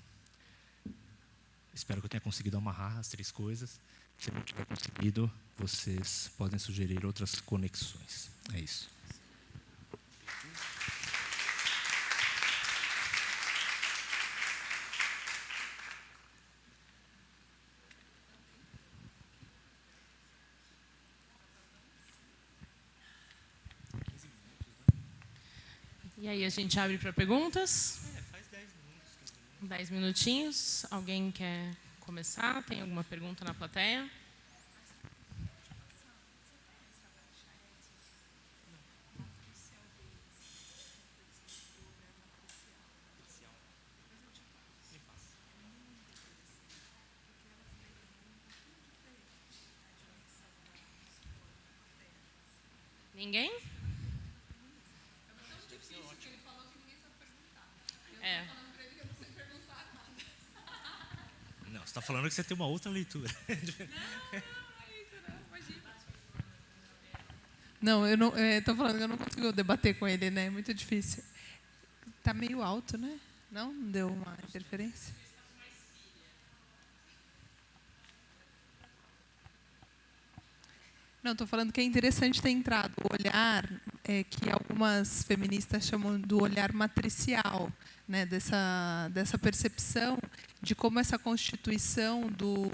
Espero que eu tenha conseguido amarrar as três coisas. Se não tiver conseguido, vocês podem sugerir outras conexões. É isso. E aí a gente abre para perguntas. Faz 10 minutos. 10 minutinhos. Alguém quer começar? Tem alguma pergunta na plateia? Ninguém? Não, você está falando que você tem uma outra leitura. Não, eu não estou falando que eu não consigo debater com ele, né? É muito difícil. Está meio alto, né? Não deu uma interferência? Não, estou falando que é interessante ter entrado o olhar que algumas feministas chamam do olhar matricial, né, dessa percepção de como essa constituição do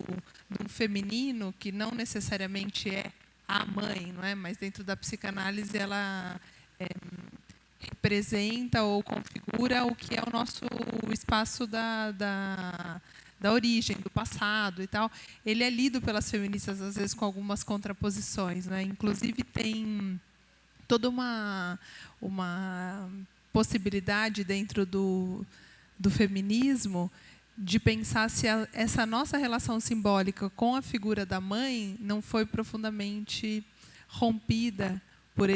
feminino, que não necessariamente é a mãe, não é? Mas dentro da psicanálise ela representa ou configura o que é o nosso espaço da origem, do passado e tal. Ele é lido pelas feministas, às vezes, com algumas contraposições, né? Inclusive, tem toda uma possibilidade dentro do feminismo de pensar se essa nossa relação simbólica com a figura da mãe não foi profundamente rompida por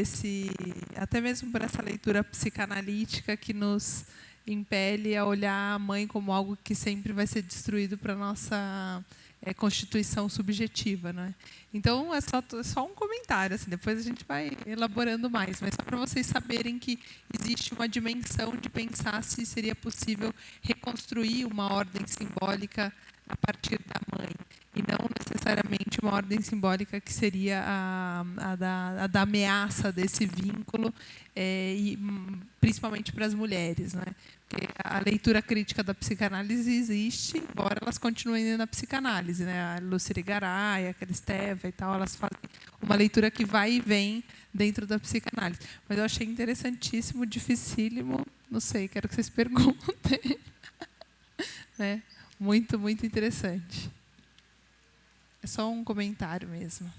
até mesmo por essa leitura psicanalítica que nos impele a olhar a mãe como algo que sempre vai ser destruído para a nossa constituição subjetiva, né? Então, é só um comentário, assim, depois a gente vai elaborando mais, mas só para vocês saberem que existe uma dimensão de pensar se seria possível reconstruir uma ordem simbólica a partir da mãe, e não necessariamente uma ordem simbólica que seria a da ameaça desse vínculo, e principalmente para as mulheres, né? Porque a leitura crítica da psicanálise existe, embora elas continuem na psicanálise, né? A Lucília Garay, a Kristeva e tal, elas fazem uma leitura que vai e vem dentro da psicanálise. Mas eu achei interessantíssimo, dificílimo, não sei, quero que vocês perguntem. Né? Muito, muito interessante. É só um comentário mesmo.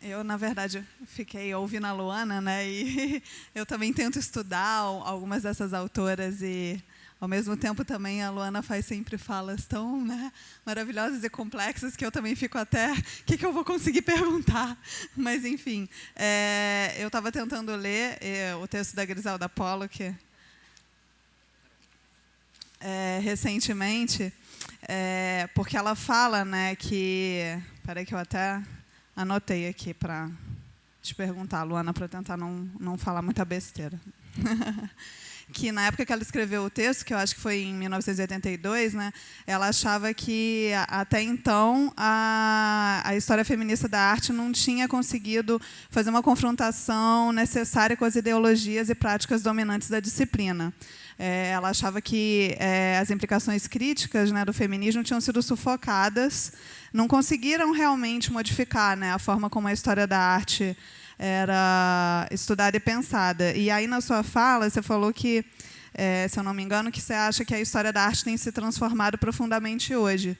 Eu, na verdade, fiquei ouvindo a Luana, né? E eu também tento estudar algumas dessas autoras e, ao mesmo tempo, também a Luana faz sempre falas tão, né, maravilhosas e complexas que eu também fico até... O que eu vou conseguir perguntar? Mas, enfim, eu estava tentando ler o texto da Griselda Pollock recentemente, porque ela fala, né, que... Espera que eu até anotei aqui para te perguntar, Luana, para tentar não falar muita besteira. Que na época que ela escreveu o texto, que eu acho que foi em 1982, né, ela achava que até então a história feminista da arte não tinha conseguido fazer uma confrontação necessária com as ideologias e práticas dominantes da disciplina. Ela achava que as implicações críticas, né, do feminismo tinham sido sufocadas, não conseguiram realmente modificar, né, a forma como a história da arte era estudada e pensada. E aí, na sua fala, você falou que, se eu não me engano, que você acha que a história da arte tem se transformado profundamente hoje.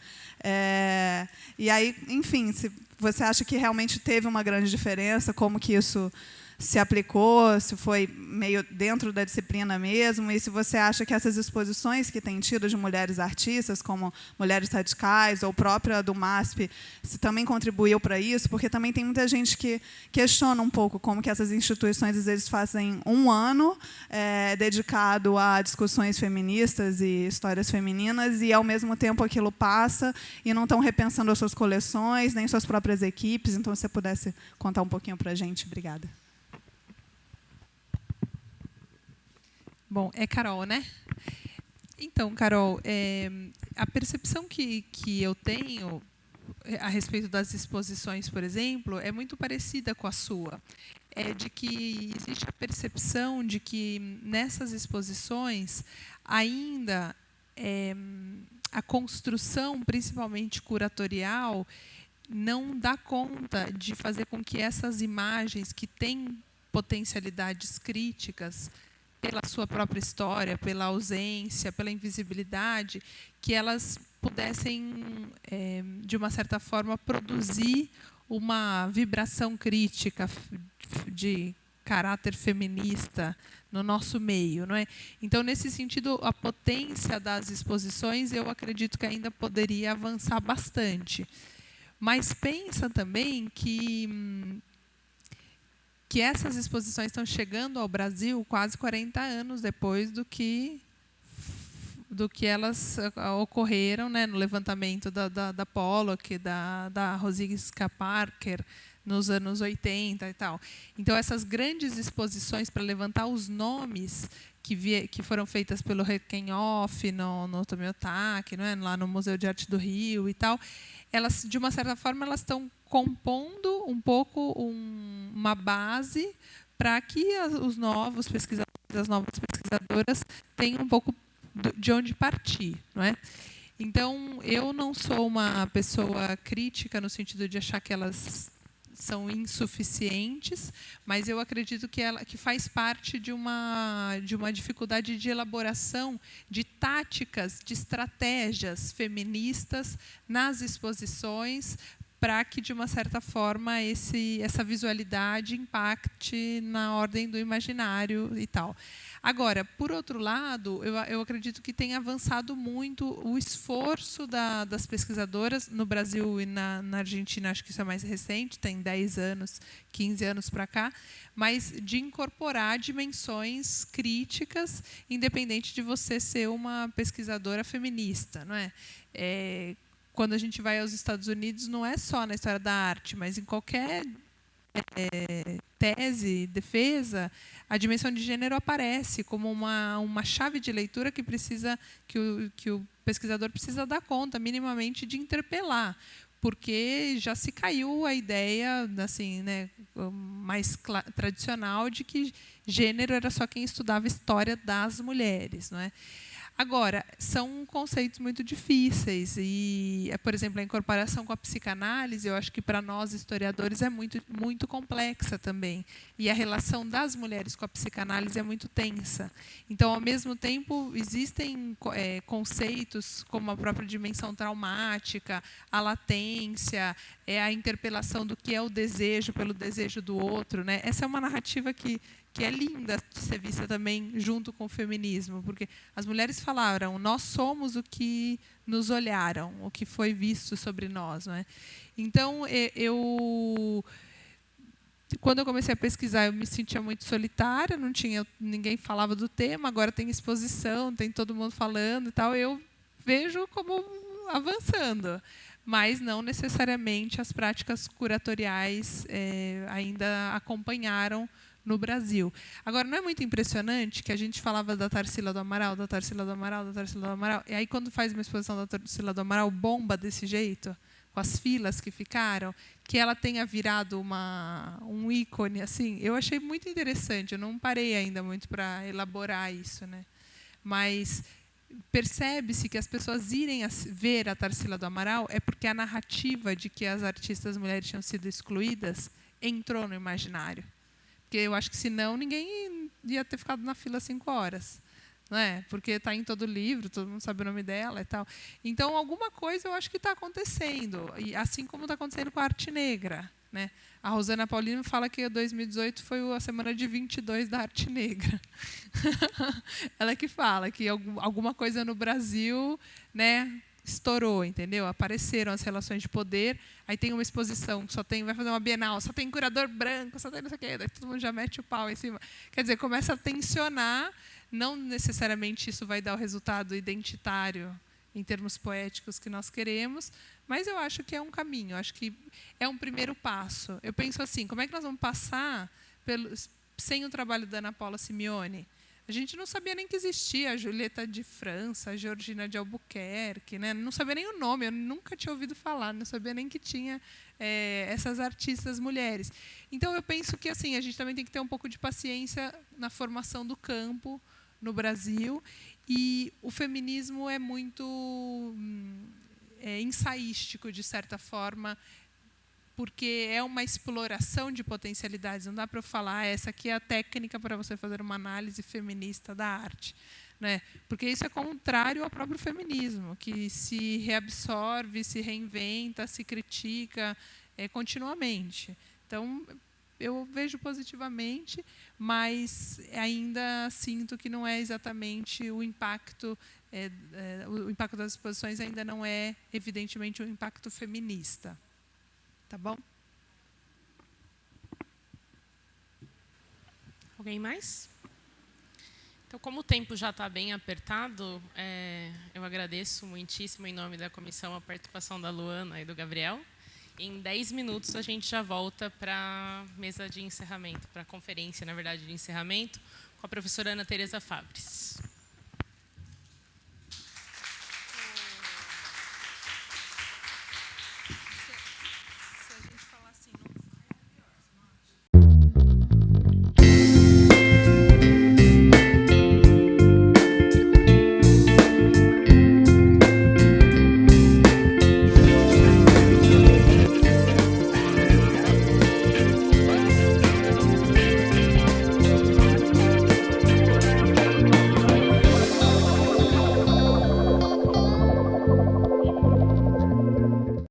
E aí, enfim, se você acha que realmente teve uma grande diferença, como que isso se aplicou, se foi meio dentro da disciplina mesmo, e se você acha que essas exposições que tem tido de mulheres artistas, como Mulheres Radicais, ou própria do MASP, se também contribuiu para isso, porque também tem muita gente que questiona um pouco como que essas instituições, às vezes, fazem um ano dedicado a discussões feministas e histórias femininas, e, ao mesmo tempo, aquilo passa, e não estão repensando as suas coleções, nem suas próprias equipes. Então, se você pudesse contar um pouquinho para a gente. Obrigada. Bom, é Carol, né? Então, Carol, a percepção que eu tenho a respeito das exposições, por exemplo, é muito parecida com a sua. É de que existe a percepção de que nessas exposições ainda a construção, principalmente curatorial, não dá conta de fazer com que essas imagens que têm potencialidades críticas pela sua própria história, pela ausência, pela invisibilidade, que elas pudessem, de uma certa forma, produzir uma vibração crítica de caráter feminista no nosso meio, não é? Então, nesse sentido, a potência das exposições, eu acredito que ainda poderia avançar bastante. Mas pensa também que essas exposições estão chegando ao Brasil quase 40 anos depois do que elas ocorreram, né, no levantamento da Pollock, da Rosicka Parker, nos anos 80 e tal. Então, essas grandes exposições para levantar os nomes que foram feitas pelo Requenhoff no Tomiotaki, não é? Lá no Museu de Arte do Rio e tal, elas, de uma certa forma, elas estão compondo um pouco uma base para que os novos pesquisadores, as novas pesquisadoras tenham um pouco de onde partir, não é? Então, eu não sou uma pessoa crítica no sentido de achar que elas são insuficientes, mas eu acredito que faz parte de uma dificuldade de elaboração de táticas, de estratégias feministas nas exposições, para que, de uma certa forma, essa visualidade impacte na ordem do imaginário e tal. Agora, por outro lado, eu acredito que tem avançado muito o esforço das pesquisadoras no Brasil e na Argentina, acho que isso é mais recente, tem 10 anos, 15 anos para cá, mas de incorporar dimensões críticas, independente de você ser uma pesquisadora feminista, não é? Quando a gente vai aos Estados Unidos, não é só na história da arte, mas em qualquer tese, defesa, a dimensão de gênero aparece como uma chave de leitura que o pesquisador precisa dar conta, minimamente, de interpelar, porque já se caiu a ideia assim, né, mais tradicional de que gênero era só quem estudava história das mulheres, não é? Agora, são conceitos muito difíceis e, por exemplo, a incorporação com a psicanálise, eu acho que para nós historiadores é muito, muito complexa também. E a relação das mulheres com a psicanálise é muito tensa. Então, ao mesmo tempo, existem conceitos como a própria dimensão traumática, a latência, a interpelação do que é o desejo pelo desejo do outro, né? Essa é uma narrativa que é linda de ser vista também junto com o feminismo, porque as mulheres falaram, nós somos o que nos olharam, o que foi visto sobre nós, não é? Então, quando eu comecei a pesquisar, eu me sentia muito solitária, ninguém falava do tema, agora tem exposição, tem todo mundo falando e tal, eu vejo como avançando, mas não necessariamente as práticas curatoriais ainda acompanharam no Brasil. Agora, não é muito impressionante que a gente falava da Tarsila do Amaral, da Tarsila do Amaral, da Tarsila do Amaral, e aí, quando faz uma exposição da Tarsila do Amaral, bomba desse jeito, com as filas que ficaram, que ela tenha virado um ícone, assim, eu achei muito interessante. Eu não parei ainda muito para elaborar isso, né? Mas percebe-se que as pessoas irem ver a Tarsila do Amaral é porque a narrativa de que as artistas mulheres tinham sido excluídas entrou no imaginário. Porque eu acho que, senão, ninguém ia ter ficado na fila 5 horas. Não é? Porque está em todo livro, todo mundo sabe o nome dela e tal. Então, alguma coisa eu acho que está acontecendo. E assim como está acontecendo com a arte negra, né? A Rosana Paulino fala que 2018 foi a semana de 22 da arte negra. Ela que fala que alguma coisa no Brasil, né, estourou, entendeu? Apareceram as relações de poder, aí tem uma exposição que vai fazer uma Bienal, só tem curador branco, só tem não sei o quê, daí todo mundo já mete o pau em cima. Quer dizer, começa a tensionar, não necessariamente isso vai dar o resultado identitário em termos poéticos que nós queremos, mas eu acho que é um caminho, acho que é um primeiro passo. Eu penso assim, como é que nós vamos passar sem o trabalho da Ana Paula Simeone? A gente não sabia nem que existia a Julieta de França, a Georgina de Albuquerque, né? Não sabia nem o nome, eu nunca tinha ouvido falar, não sabia nem que tinha essas artistas mulheres. Então, eu penso que assim, a gente também tem que ter um pouco de paciência na formação do campo no Brasil, e o feminismo é muito ensaístico, de certa forma, porque é uma exploração de potencialidades. Não dá para eu falar, essa aqui é a técnica para você fazer uma análise feminista da arte, né? Porque isso é contrário ao próprio feminismo, que se reabsorve, se reinventa, se critica continuamente. Então, eu vejo positivamente, mas ainda sinto que não é exatamente o impacto das exposições ainda não é, evidentemente, um impacto feminista. Tá bom? Alguém mais? Então, como o tempo já está bem apertado, eu agradeço muitíssimo, em nome da comissão, a participação da Luana e do Gabriel. Em 10 minutos a gente já volta para a mesa de encerramento, para a conferência, na verdade, de encerramento, com a professora Ana Tereza Fabres.